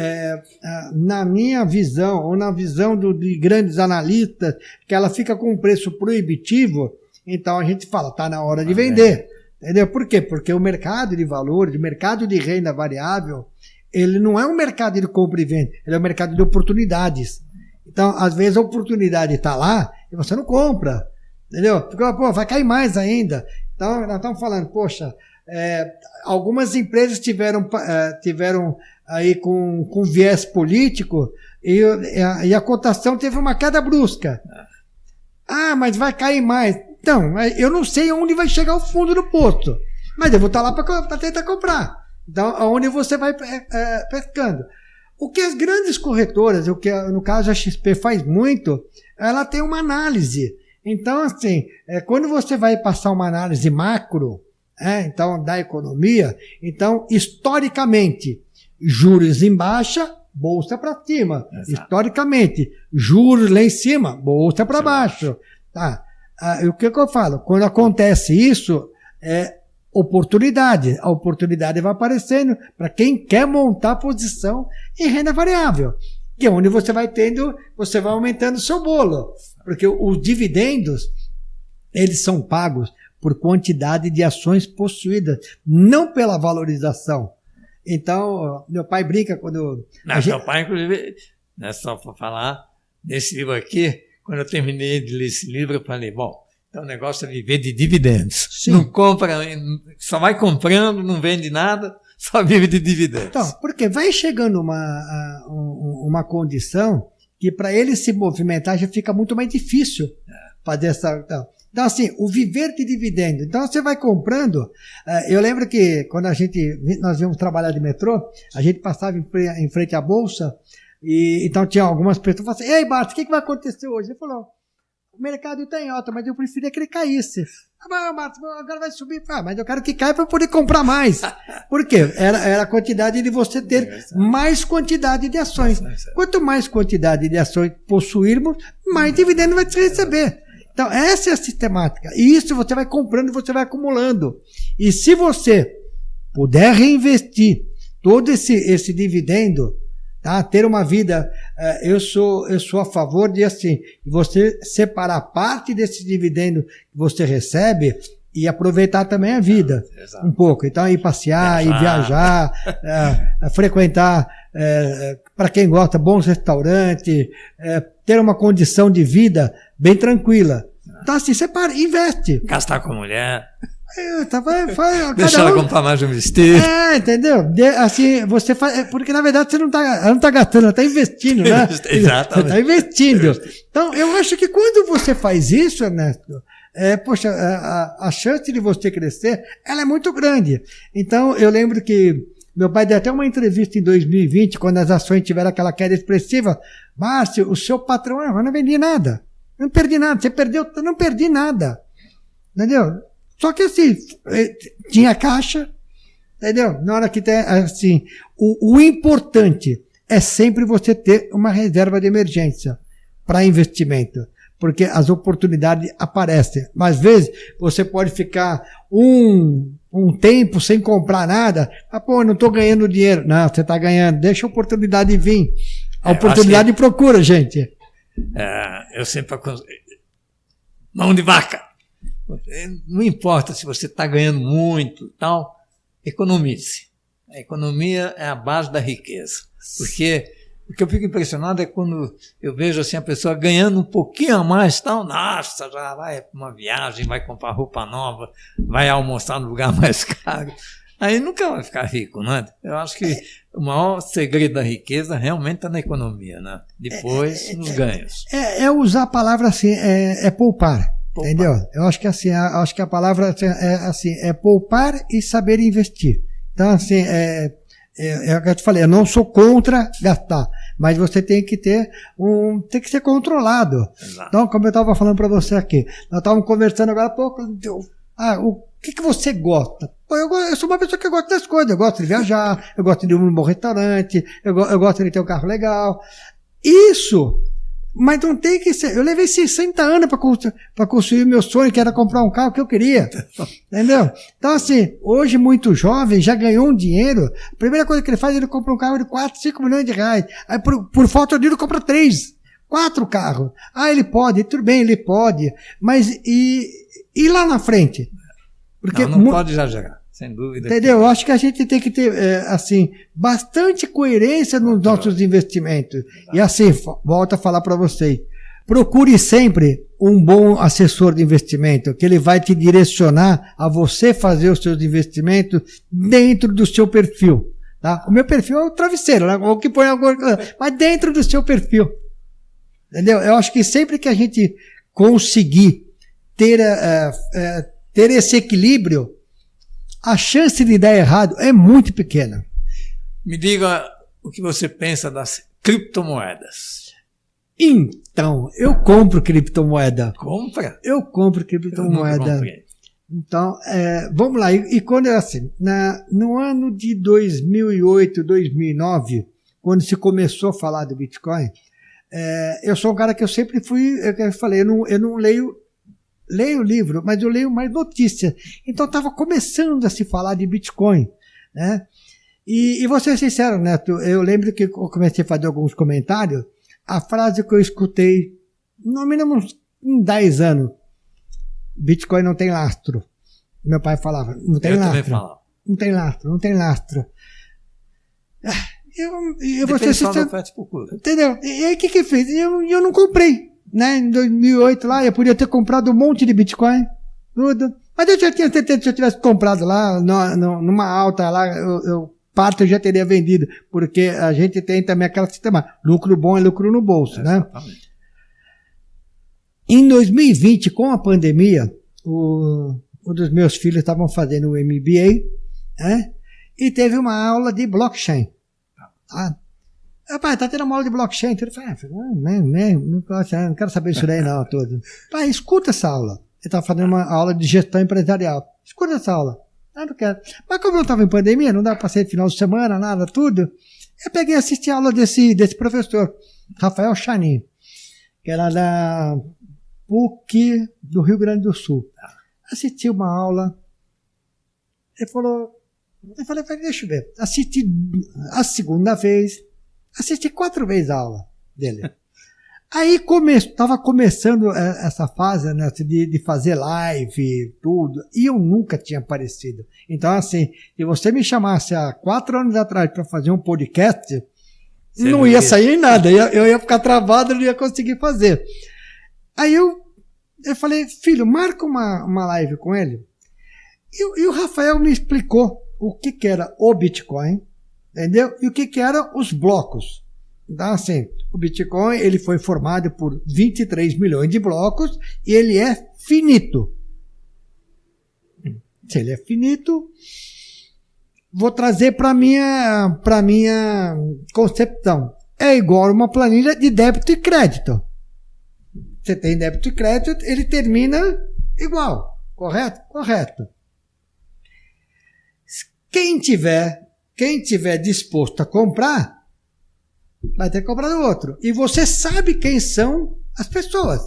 na minha visão, ou na visão de grandes analistas, que ela fica com um preço proibitivo, então a gente fala, está na hora de vender. Entendeu? Por quê? Porque o mercado de valores, o mercado de renda variável, ele não é um mercado de compra e venda, ele é um mercado de oportunidades. Então, às vezes a oportunidade está lá e você não compra. Entendeu? Porque, vai cair mais ainda. Então, nós estamos falando, poxa, algumas empresas tiveram aí com viés político e a cotação teve uma queda brusca. Mas vai cair mais. Então, eu não sei onde vai chegar o fundo do poço, mas eu vou estar lá para tentar comprar. Então, aonde você vai pescando. O que as grandes corretoras, o que no caso a XP faz muito, ela tem uma análise. Então, assim, quando você vai passar uma análise macro, então, da economia, então, historicamente, juros em baixa, bolsa para cima. Exato. Historicamente, juros lá em cima, bolsa para baixo. Tá. O que eu falo? Quando acontece isso, oportunidade. A oportunidade vai aparecendo para quem quer montar posição em renda variável. Que é onde você vai aumentando o seu bolo. Porque os dividendos, eles são pagos por quantidade de ações possuídas, não pela valorização. Então, meu pai brinca quando... Meu pai, inclusive, só para falar, nesse livro aqui, quando eu terminei de ler esse livro, eu falei, bom, então o negócio é viver de dividendos. Sim. Não compra, só vai comprando, não vende nada, só vive de dividendos. Então, porque vai chegando uma condição que para ele se movimentar já fica muito mais difícil fazer essa... Então, assim, o viver de dividendo. Então, você vai comprando. Eu lembro que quando nós íamos trabalhar de metrô, a gente passava em frente à bolsa, e então tinha algumas pessoas que falavam assim, ei, Bart, o que vai acontecer hoje? Ele falou, o mercado está em alta, mas eu preferia que ele caísse. Bart, agora vai subir. Mas eu quero que caia para eu poder comprar mais. Por quê? Era a quantidade de você ter mais quantidade de ações. Quanto mais quantidade de ações possuirmos, mais dividendo vai se receber. Então, essa é a sistemática. E isso você vai comprando e você vai acumulando. E se você puder reinvestir todo esse dividendo, tá? Ter uma vida... eu sou a favor de, assim, você separar parte desse dividendo que você recebe e aproveitar também a vida. Um pouco. Então, ir passear, ir viajar, frequentar, para quem gosta, bons restaurantes, ter uma condição de vida bem tranquila. Então, assim, separa, investe. Gastar com a mulher. Deixa ela comprar mais um vestido. Entendeu? Assim, você faz. Porque, na verdade, ela não está gastando, ela está investindo, né? Exatamente. Está investindo. Então, eu acho que quando você faz isso, Ernesto, poxa, a chance de você crescer, ela é muito grande. Então, eu lembro que meu pai deu até uma entrevista em 2020, quando as ações tiveram aquela queda expressiva. Márcio, o seu patrão, eu não vendi nada. Não perdi nada. Você perdeu, eu não perdi nada. Entendeu? Só que assim, tinha caixa, entendeu? Na hora que tem, assim, o importante é sempre você ter uma reserva de emergência para investimento. Porque as oportunidades aparecem. Mas às vezes você pode ficar um tempo sem comprar nada. Eu não estou ganhando dinheiro. Não, você está ganhando. Deixa a oportunidade vir. A oportunidade procura, gente. Eu sempre... Mão de vaca. Não importa se você está ganhando muito, tal, economize. A economia é a base da riqueza. Porque o que eu fico impressionado é quando eu vejo assim, a pessoa ganhando um pouquinho a mais, tal, nossa, já vai para uma viagem, vai comprar roupa nova, vai almoçar no lugar mais caro. Aí nunca vai ficar rico, não é? Eu acho que o maior segredo da riqueza realmente está na economia, né? Depois, nos ganhos. É usar a palavra assim, poupar. Entendeu? Eu acho que assim, acho que a palavra é assim, é poupar e saber investir. Então, assim, é o que eu te falei, eu não sou contra gastar, mas você tem que ter tem que ser controlado. Exato. Então, como eu estava falando para você aqui, nós estávamos conversando agora há pouco, o que você gosta? Pô, eu sou uma pessoa que gosta das coisas, eu gosto de viajar, eu gosto de ir num bom restaurante, eu gosto de ter um carro legal. Isso, mas não tem que ser. Eu levei 60 anos para construir o meu sonho, que era comprar um carro que eu queria. Entendeu? Então, assim, hoje, muito jovem, já ganhou um dinheiro. A primeira coisa que ele faz, ele compra um carro de 4, 5 milhões de reais. Aí, por falta de dinheiro, compra 3, 4 carros. Ele pode, tudo bem, ele pode. Mas e lá na frente? Porque não pode exagerar, sem dúvida. Entendeu? Eu acho que a gente tem que ter, assim, bastante coerência nos nossos investimentos. E assim, volto a falar para vocês, procure sempre um bom assessor de investimento, que ele vai te direcionar a você fazer os seus investimentos dentro do seu perfil. Tá? O meu perfil é o travesseiro, né? O que põe alguma coisa, mas dentro do seu perfil. Entendeu? Eu acho que sempre que a gente conseguir ter esse equilíbrio, a chance de dar errado é muito pequena. Me diga o que você pensa das criptomoedas. Então, eu compro criptomoeda. Compra? Eu compro criptomoeda. Então, vamos lá. E quando é assim, no ano de 2008, 2009, quando se começou a falar do Bitcoin, eu sou um cara que eu sempre fui, eu falei, eu não leio livro, mas eu leio mais notícias. Então estava começando a se falar de Bitcoin, né? E vou ser sincero, Neto, eu lembro que eu comecei a fazer alguns comentários, a frase que eu escutei, no mínimo uns 10 anos, Bitcoin não tem lastro. Meu pai falava, não tem lastro. Não tem lastro, não tem lastro. Eu vou ser sincero, entendeu? E aí o que fez? Eu não comprei. Né, em 2008 lá, eu podia ter comprado um monte de Bitcoin, tudo. Mas eu já tinha certeza que se eu tivesse comprado lá, numa alta lá, parte eu já teria vendido, porque a gente tem também aquela sistema, lucro bom é lucro no bolso, né? Exatamente. Em 2020, com a pandemia, um dos meus filhos estavam fazendo o MBA, né? E teve uma aula de blockchain. Tá? Pai, tá tendo uma aula de blockchain. Ele falou, não quero saber isso daí não, tudo. Pai, escuta essa aula. Ele tá fazendo uma aula de gestão empresarial. Escuta essa aula. Não quero. Mas como eu estava em pandemia, não dava para sair final de semana, nada, tudo. Eu peguei e assisti a aula desse professor, Rafael Chanin, que era da PUC do Rio Grande do Sul. Assisti uma aula. Eu falei, deixa eu ver. Assisti a segunda vez. Assisti 4 vezes a aula dele. Aí estava começando essa fase, né, de fazer live, tudo, e eu nunca tinha aparecido. Então, assim, se você me chamasse há 4 anos atrás para fazer um podcast, não ia sair nada, eu ia ficar travado, não ia conseguir fazer. Aí eu falei, filho, marca uma live com ele. E o Rafael me explicou o que era o Bitcoin, entendeu? E o que eram os blocos. Então, assim, o Bitcoin ele foi formado por 23 milhões de blocos e ele é finito. Se ele é finito, vou trazer para minha concepção. É igual a uma planilha de débito e crédito. Você tem débito e crédito, ele termina igual. Correto? Correto. Quem tiver disposto a comprar, vai ter que comprar do outro. E você sabe quem são as pessoas.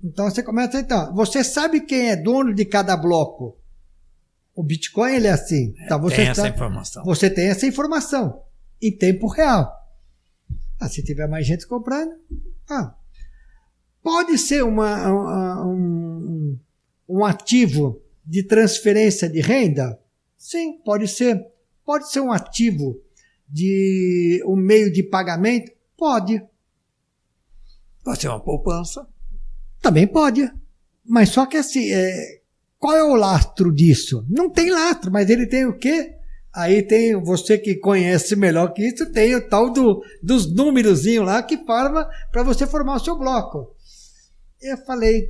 Então você começa então. Você sabe quem é dono de cada bloco. O Bitcoin ele é assim. Então essa informação. Você tem essa informação em tempo real. Se tiver mais gente comprando, pode ser um um ativo de transferência de renda? Sim, pode ser. Pode ser um ativo de um meio de pagamento? Pode. Pode ser uma poupança? Também pode. Mas só que assim, qual é o lastro disso? Não tem lastro, mas ele tem o quê? Aí tem, você que conhece melhor que isso, tem o tal dos númerozinhos lá que forma para você formar o seu bloco. Eu falei,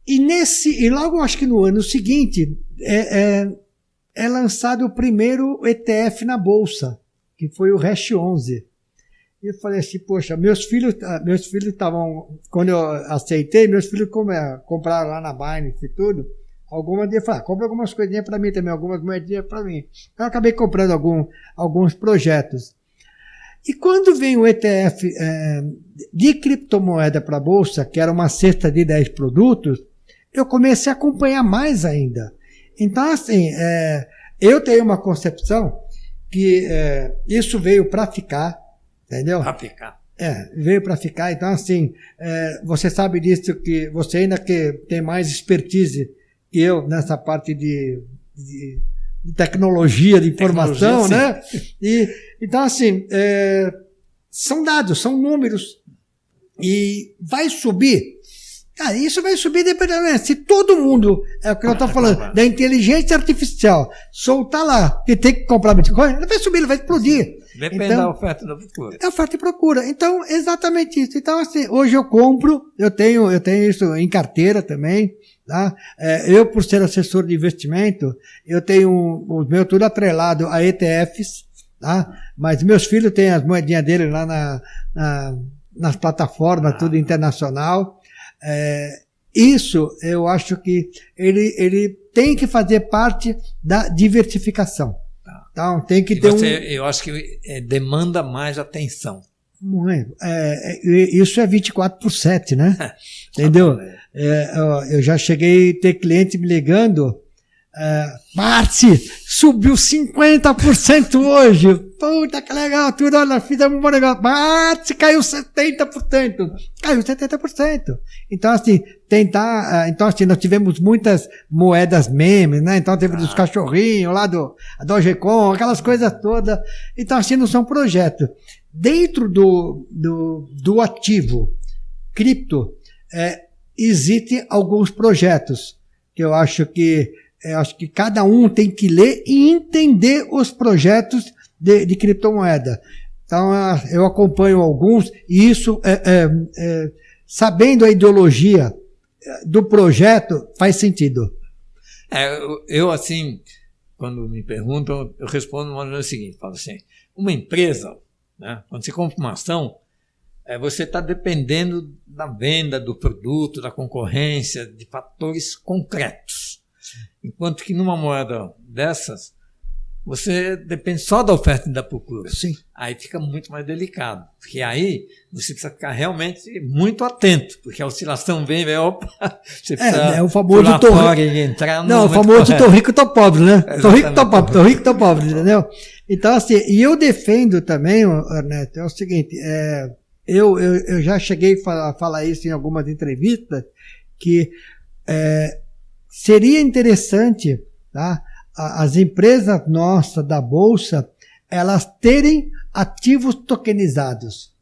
e logo acho que no ano seguinte é lançado o primeiro ETF na Bolsa, que foi o Hash 11. E eu falei assim, poxa, meus filhos estavam, quando eu aceitei, meus filhos compraram lá na Binance e tudo. Algumas dias eu falei, compra algumas coisinhas para mim também, algumas moedinhas para mim. Então eu acabei comprando alguns projetos. E quando vem o ETF de criptomoeda para a Bolsa, que era uma cesta de 10 produtos, eu comecei a acompanhar mais ainda. Então, assim, eu tenho uma concepção que isso veio para ficar, entendeu? Para ficar. Veio para ficar. Então, assim, você sabe disso, que você ainda que tem mais expertise que eu nessa parte de tecnologia, de informação, né? Então, assim, são dados, são números. E vai subir. Cara, isso vai subir dependendo. Se todo mundo, é o que eu estou falando, da inteligência artificial, soltar lá, que tem que comprar Bitcoin, ele vai subir, ele vai explodir. Depende da oferta e da procura. É oferta e procura. Então, exatamente isso. Então, assim, hoje eu compro, eu tenho isso em carteira também. Tá? Eu, por ser assessor de investimento, eu tenho o meu tudo atrelado a ETFs, tá? Mas meus filhos têm as moedinhas dele lá nas plataformas, tudo internacional. Isso eu acho que ele tem que fazer parte da diversificação. Então, tem que ter eu acho que demanda mais atenção. Isso é 24/7, né? Entendeu? Eu já cheguei a ter cliente me ligando, Márcio, subiu 50% hoje. Puta que legal, tudo, olha, fizemos um bom negócio. Márcio, caiu 70%. Caiu 70%. Então, assim, nós tivemos muitas moedas memes, né? Então, teve dos cachorrinhos lá do Dogecoin, aquelas coisas todas. Então, assim, não são projetos. Dentro do ativo cripto, existem alguns projetos que eu acho que cada um tem que ler e entender os projetos de criptomoeda. Então, eu acompanho alguns, e isso, sabendo a ideologia do projeto, faz sentido. Eu, assim, quando me perguntam, eu respondo o seguinte, falo assim, uma empresa, né, quando você compra uma ação, você está dependendo da venda do produto, da concorrência, de fatores concretos. Enquanto que numa moeda dessas, você depende só da oferta e da procura. Sim. Aí fica muito mais delicado. Porque aí você precisa ficar realmente muito atento, porque a oscilação vem, opa, você precisa o famoso entrar no Não, o famoso tô rico, tô pobre, né? Tô rico, tô pobre, entendeu? Então, assim, e eu defendo também, Ernesto, é o seguinte, eu já cheguei a falar isso em algumas entrevistas, que seria interessante, tá, as empresas nossas da Bolsa, elas terem ativos tokenizados.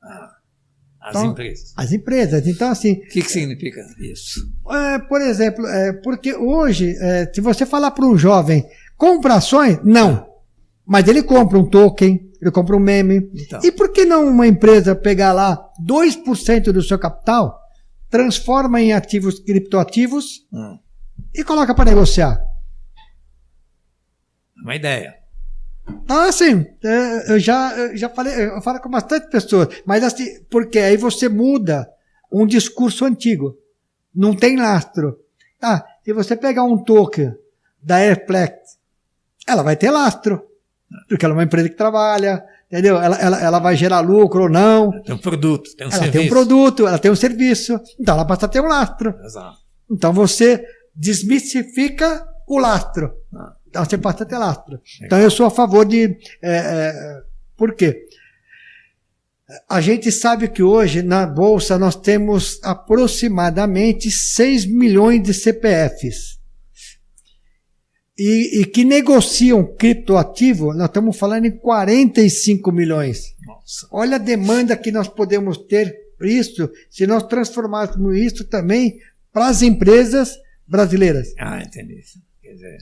As empresas. Então, assim... O que significa isso? Por exemplo, porque hoje, se você falar para um jovem, compra ações? Não. Mas ele compra um token, ele compra um meme. Então. E por que não uma empresa pegar lá 2% do seu capital, transforma em ativos criptoativos e coloca para negociar? Uma ideia. Então, assim, eu já falei, eu falo com bastante pessoas, mas assim, porque aí você muda um discurso antigo. Não tem lastro. Se você pegar um token da Airplex, ela vai ter lastro. Porque ela é uma empresa que trabalha, entendeu? Ela vai gerar lucro ou não. Ela tem um produto, tem um serviço. Ela tem um produto, ela tem um serviço. Então ela passa a ter um lastro. Exato. Então você desmistifica o lastro. Então você passa a ter lastro. Então eu sou a favor de... por quê? A gente sabe que hoje na Bolsa nós temos aproximadamente 6 milhões de CPFs. e que negociam criptoativo, nós estamos falando em 45 milhões. Nossa. Olha a demanda que nós podemos ter por isso, se nós transformássemos isso também para as empresas brasileiras. Ah, entendi. Quer dizer...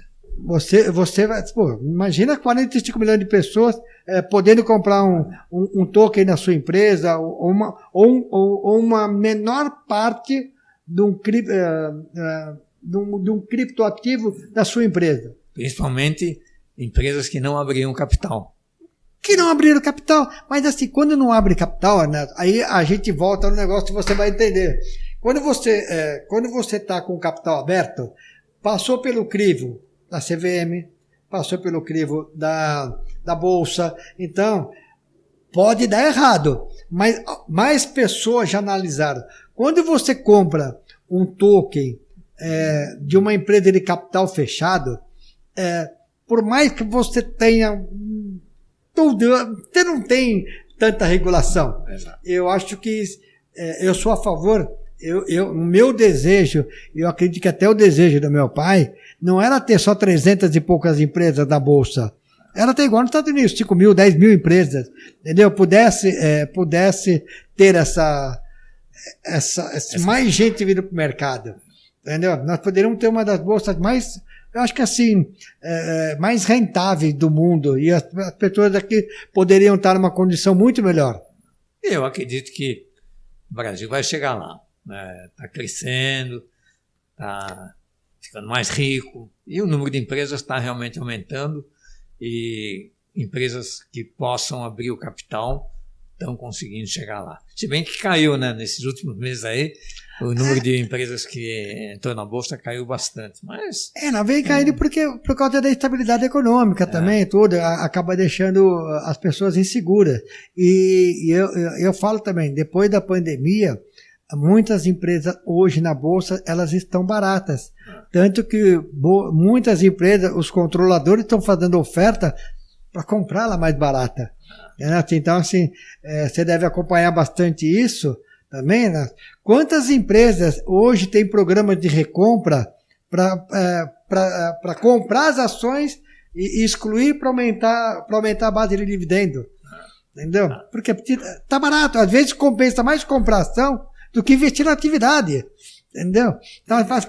Você vai, pô, imagina 45 milhões de pessoas podendo comprar um token na sua empresa ou uma menor parte de um criptoativo da sua empresa. Principalmente empresas que não abriam capital. Que não abriram capital. Mas assim, quando não abre capital, né, aí a gente volta no negócio e você vai entender. Quando você está com o capital aberto, passou pelo crivo da CVM, passou pelo crivo da Bolsa, então pode dar errado, mas mais pessoas já analisaram. Quando você compra um token de uma empresa de capital fechado, por mais que você tenha tudo, você não tem tanta regulação. Exato. Eu acho que eu sou a favor. O meu desejo, eu acredito que até o desejo do meu pai, não era ter só 300 e poucas empresas da Bolsa. Era ter igual nos Estados Unidos, 5 mil, 10 mil empresas. Entendeu? Pudesse ter mais gente vindo para o mercado. Entendeu? Nós poderíamos ter uma das bolsas mais, eu acho que assim, mais rentáveis do mundo. E as pessoas aqui poderiam estar numa condição muito melhor. Eu acredito que o Brasil vai chegar lá. Está crescendo, está ficando mais rico e o número de empresas está realmente aumentando e empresas que possam abrir o capital estão conseguindo chegar lá. Se bem que caiu, né, nesses últimos meses aí, o número de empresas que entrou na Bolsa caiu bastante, mas... Não vem caindo por causa da estabilidade econômica também, tudo, acaba deixando as pessoas inseguras. E eu falo também, depois da pandemia, muitas empresas hoje na Bolsa, elas estão baratas. Tanto que muitas empresas, os controladores estão fazendo oferta para comprá-la mais barata. Então, assim, você deve acompanhar bastante isso também, né? Quantas empresas hoje têm programas de recompra para comprar as ações e excluir para aumentar a base de dividendo? Entendeu? Porque está barato. Às vezes compensa mais comprar ação do que investir na atividade, entendeu? Então, ele faz,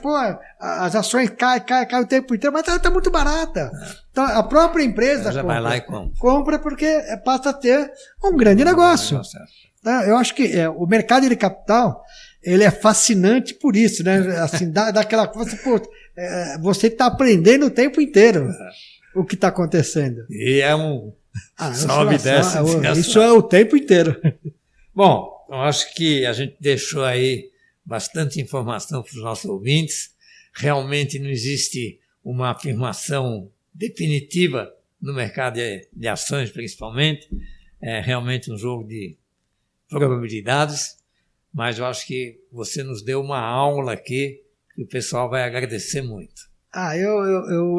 as ações caem o tempo inteiro, mas está muito barata. Então, a própria empresa vai lá e compra porque passa a ter um grande negócio. Então, eu acho que o mercado de capital, ele é fascinante por isso, né? Assim, dá aquela coisa, você está aprendendo o tempo inteiro o que está acontecendo. E sobe e desce. Isso é o tempo inteiro. Bom, eu acho que a gente deixou aí bastante informação para os nossos ouvintes. Realmente não existe uma afirmação definitiva no mercado de ações, principalmente. É realmente um jogo de probabilidades, mas eu acho que você nos deu uma aula aqui que o pessoal vai agradecer muito.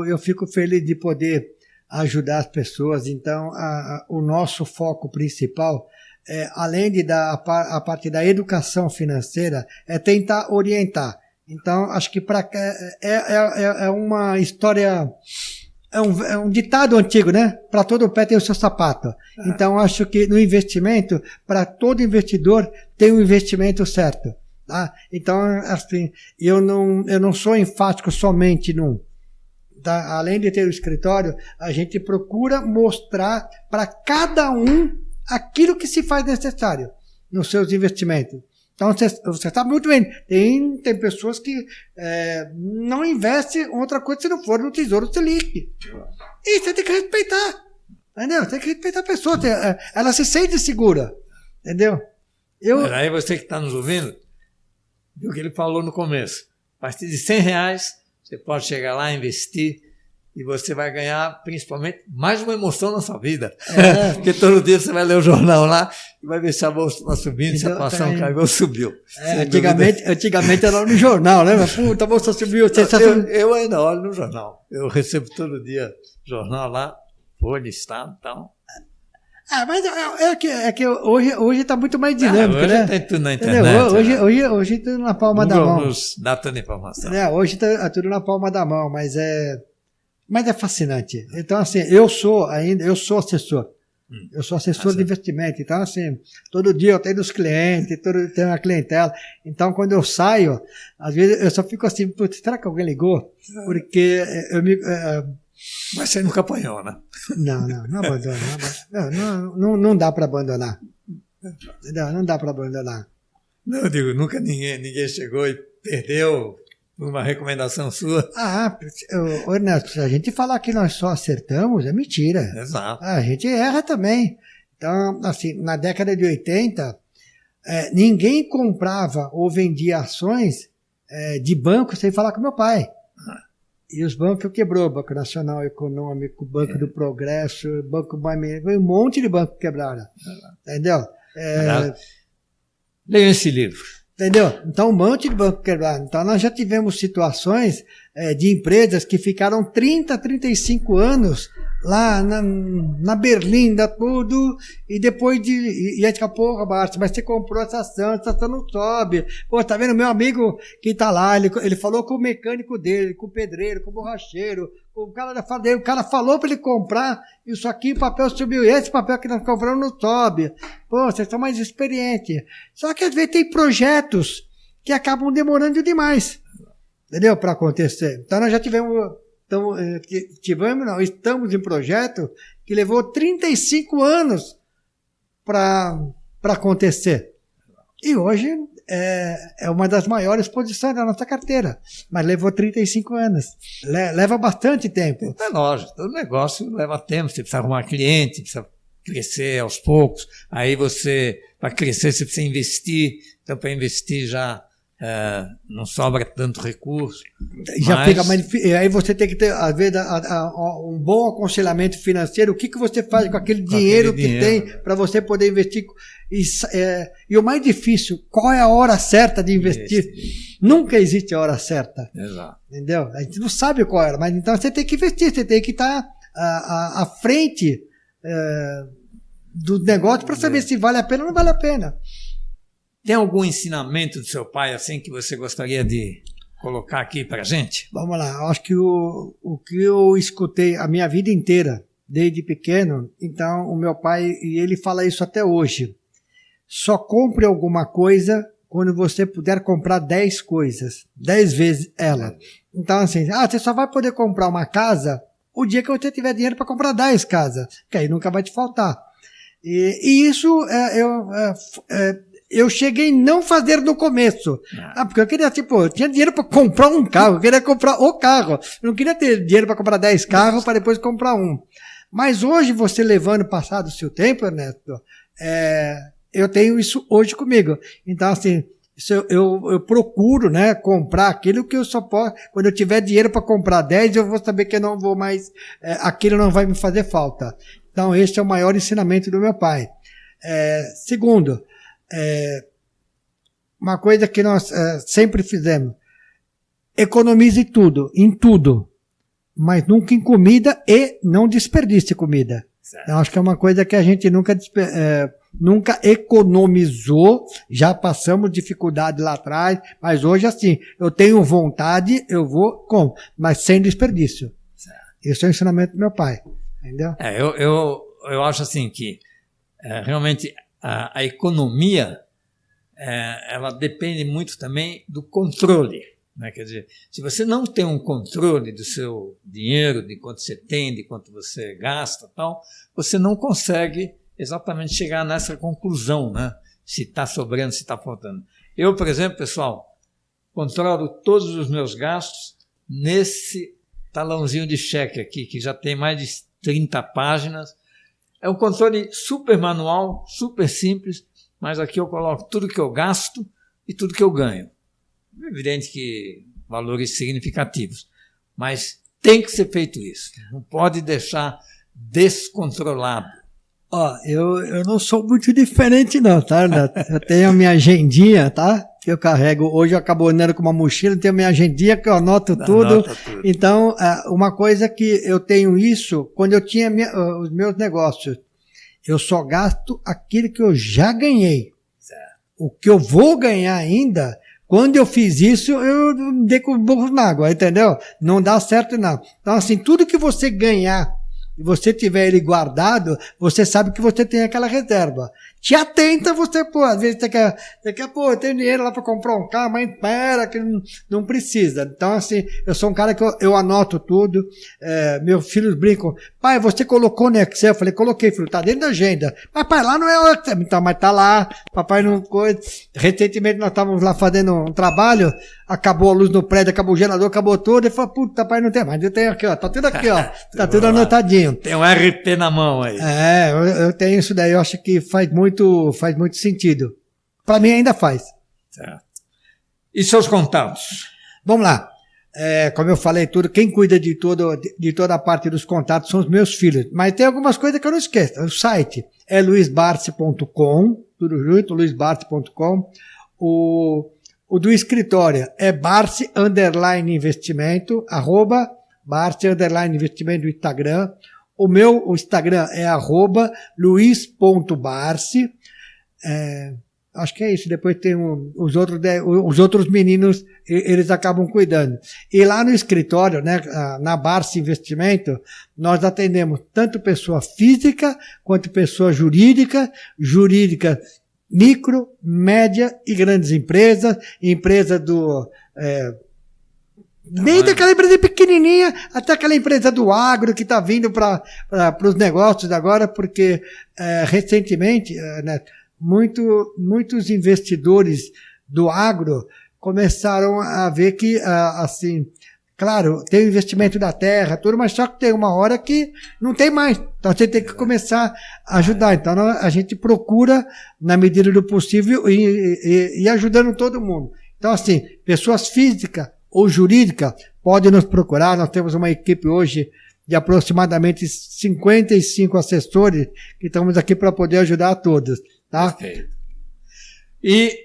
Eu fico feliz de poder ajudar as pessoas. Então, o nosso foco principal, além de dar a parte da educação financeira, é tentar orientar. Então, acho que é uma história, é um ditado antigo, né? Para todo pé tem o seu sapato. Então, acho que no investimento, para todo investidor, tem um investimento certo. Tá? Então, assim, eu não sou enfático somente num. Tá? Além de ter o escritório, a gente procura mostrar para cada um aquilo que se faz necessário nos seus investimentos. Então, você sabe muito bem, tem pessoas que não investem em outra coisa se não for no Tesouro Selic. E você tem que respeitar, entendeu? Tem que respeitar a pessoa, ela se sente segura, entendeu? Mas aí você que está nos ouvindo, viu o que ele falou no começo. A partir de R$100, você pode chegar lá, investir, e você vai ganhar, principalmente, mais uma emoção na sua vida. Porque todo dia você vai ler o jornal lá e vai ver se a bolsa está subindo, então, se a ação caiu ou subiu. Antigamente era no jornal, né? Mas, puta, a bolsa subiu. Eu ainda olho no jornal. Eu recebo todo dia jornal lá, Folha, Estado e tal. Mas é que hoje está muito mais dinâmico, hoje né? Tem tudo na internet. Hoje tudo na palma da mão. Nos dá tanta informação. Hoje está tudo na palma da mão, mas Mas é fascinante. Então, assim, eu sou assessor. Eu sou assessor de investimento. Então, assim, todo dia eu tenho os clientes, tenho uma clientela. Então, quando eu saio, às vezes eu só fico assim, putz, será que alguém ligou? Porque Mas você nunca apanhou, né? Não abandono. Não dá para abandonar. Não dá para abandonar. Não, eu digo, nunca ninguém chegou e perdeu uma recomendação sua. Ernesto, se a gente falar que nós só acertamos, é mentira. Exato. A gente erra também. Então, assim, na década de 80, ninguém comprava ou vendia ações de banco sem falar com meu pai. E os bancos quebrou, Banco Nacional Econômico, Banco do Progresso, Banco Baimen, um monte de banco quebraram. Entendeu? Leia esse livro. Entendeu? Então, um monte de banco quebrado. Então, nós já tivemos situações de empresas que ficaram 30, 35 anos lá na Berlinda, tudo, e depois e aí fica, porra, Márcio, mas você comprou essa ação não sobe. Pô, tá vendo? Meu amigo que tá lá, ele falou com o mecânico dele, com o pedreiro, com o borracheiro, com o cara da fadeira, o cara falou para ele comprar, isso aqui, o papel subiu, e esse papel que nós compramos não sobe. Pô, vocês são mais experientes. Só que às vezes tem projetos que acabam demorando demais, entendeu? Para acontecer. Então nós já estamos em projeto que levou 35 anos para acontecer. E hoje é uma das maiores posições da nossa carteira, mas levou 35 anos. Leva bastante tempo. É lógico, todo negócio leva tempo, você precisa arrumar cliente, precisa crescer aos poucos, aí para crescer você precisa investir, então para investir já não sobra tanto recurso. Já fica mais difícil. Aí você tem que ter, às vezes, um bom aconselhamento financeiro. O que você faz com aquele dinheiro que tem para você poder investir? E o mais difícil, qual é a hora certa de investir? Nunca existe a hora certa. Exato. Entendeu? A gente não sabe qual era, mas então você tem que investir, você tem que estar à frente do negócio para saber se vale a pena ou não vale a pena. Tem algum ensinamento do seu pai assim que você gostaria de colocar aqui para a gente? Vamos lá, acho que o que eu escutei a minha vida inteira, desde pequeno, então o meu pai, e ele fala isso até hoje, só compre alguma coisa quando você puder comprar 10 coisas, 10 vezes ela. Então assim, você só vai poder comprar uma casa o dia que você tiver dinheiro para comprar 10 casas, que aí nunca vai te faltar. E isso eu cheguei a não fazer no começo. Porque eu queria, eu tinha dinheiro para comprar um carro, eu queria comprar o carro. Eu não queria ter dinheiro para comprar 10 carros para depois comprar um. Mas hoje, você levando passado o seu tempo, Ernesto, eu tenho isso hoje comigo. Então, assim, eu procuro, né, comprar aquilo que eu só posso. Quando eu tiver dinheiro para comprar 10, eu vou saber que eu não vou mais, aquilo não vai me fazer falta. Então, esse é o maior ensinamento do meu pai. Segundo, uma coisa que nós sempre fizemos, economize tudo, em tudo, mas nunca em comida e não desperdice comida. Eu acho que é uma coisa que a gente nunca economizou, já passamos dificuldade lá atrás, mas hoje assim, eu tenho vontade, eu vou com, mas sem desperdício. Esse é o ensinamento do meu pai, entendeu? Eu acho assim que realmente a economia ela depende muito também do controle, né? Quer dizer, se você não tem um controle do seu dinheiro, de quanto você tem, de quanto você gasta, tal, você não consegue exatamente chegar nessa conclusão, né? Se está sobrando, se está faltando. Eu, por exemplo, pessoal, controlo todos os meus gastos nesse talãozinho de cheque aqui, que já tem mais de 30 páginas. É um controle super manual, super simples, mas aqui eu coloco tudo que eu gasto e tudo que eu ganho. É evidente que valores significativos, mas tem que ser feito isso. Não pode deixar descontrolado. Eu não sou muito diferente não, tá? Eu tenho a minha agendinha, tá? Que eu carrego. Hoje eu acabo andando com uma mochila, tenho a minha agendinha que eu anoto tudo. Então, uma coisa que eu tenho isso, quando eu tinha os meus negócios, eu só gasto aquilo que eu já ganhei. Certo. O que eu vou ganhar ainda, Quando eu fiz isso, eu dei com o burro na água, entendeu? Não dá certo, não. Então, assim, tudo que você ganhar e você tiver ele guardado, você sabe que você tem aquela reserva. Te atenta, você, pô, às vezes você quer, pô, eu tenho dinheiro lá para comprar um carro, mas espera, que não precisa. Então, assim, eu sou um cara que eu anoto tudo. Meus filhos brincam, pai, você colocou no Excel? Eu falei, coloquei, filho, tá dentro da agenda. Mas, pai, lá não é o Excel. Então, mas tá lá, papai não coisa. Recentemente nós estávamos lá fazendo um trabalho, acabou a luz no prédio, acabou o gerador, acabou tudo. Ele falou, puta, pai, não tem mais. Eu tenho aqui, ó, tá tudo aqui, ó, tá tudo anotadinho. Tem um RP na mão aí. Eu tenho isso daí, eu acho que faz muito sentido. Para mim ainda faz. Certo. E seus contatos? Vamos lá. Como eu falei tudo, quem cuida de toda a parte dos contatos são os meus filhos. Mas tem algumas coisas que eu não esqueço. O site é luisbarce.com, tudo junto, luisbarce.com. O do escritório é barce_investimento, @barce_investimento do Instagram. O Instagram é @luis.barce. Acho que é isso. Depois tem os outros meninos, eles acabam cuidando. E lá no escritório, né, na Barce Investimento, nós atendemos tanto pessoa física quanto pessoa jurídica micro, média e grandes empresas, desde aquela empresa pequenininha até aquela empresa do agro que está vindo para os negócios agora, porque recentemente, né, muitos investidores do agro começaram a ver que, assim, claro, tem o investimento da terra, tudo, mas só que tem uma hora que não tem mais. Então você tem que começar a ajudar. Então a gente procura, na medida do possível, ir ajudando todo mundo. Então, assim, pessoas físicas ou jurídica, pode nos procurar. Nós temos uma equipe hoje de aproximadamente 55 assessores que estamos aqui para poder ajudar a todos. Tá? Perfeito. E,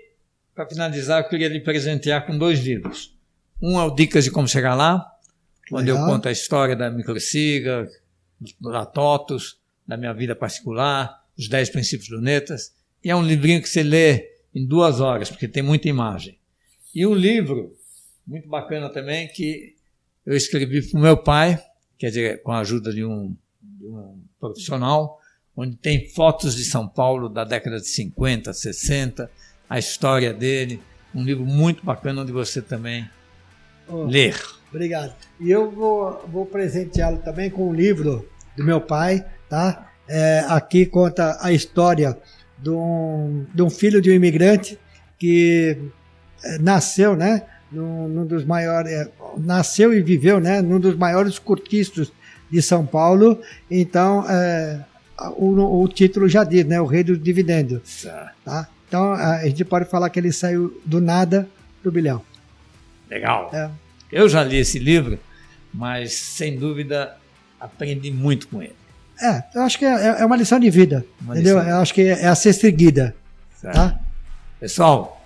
para finalizar, eu queria lhe presentear com 2 livros. Um é o Dicas de Como Chegar Lá, onde eu conto a história da Microsiga, da TOTUS, da minha vida particular, os 10 princípios lunetas. E é um livrinho que você lê em 2 horas, porque tem muita imagem. E um livro muito bacana também, que eu escrevi para o meu pai, quer dizer, com a ajuda de um profissional, onde tem fotos de São Paulo da década de 50, 60, a história dele, um livro muito bacana onde você também ler. Obrigado. E eu vou presenteá-lo também com um livro do meu pai, tá? Aqui conta a história de um filho de um imigrante que nasceu, né? Num dos maiores, nasceu e viveu, né, num dos maiores cortiços de São Paulo. Então, o título já diz, né, o rei dos dividendos. Tá? Então, a gente pode falar que ele saiu do nada pro bilhão. Legal. Eu já li esse livro, mas, sem dúvida, aprendi muito com ele. Eu acho que é uma lição de vida, entendeu? Eu acho que é a ser seguida. Tá? Pessoal,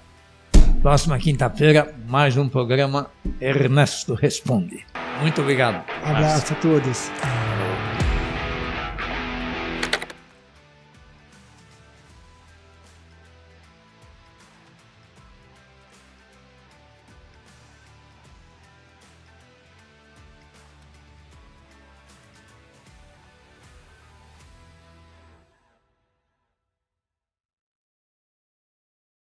próxima quinta-feira, mais um programa Ernesto Responde. Muito obrigado. Um abraço a todos.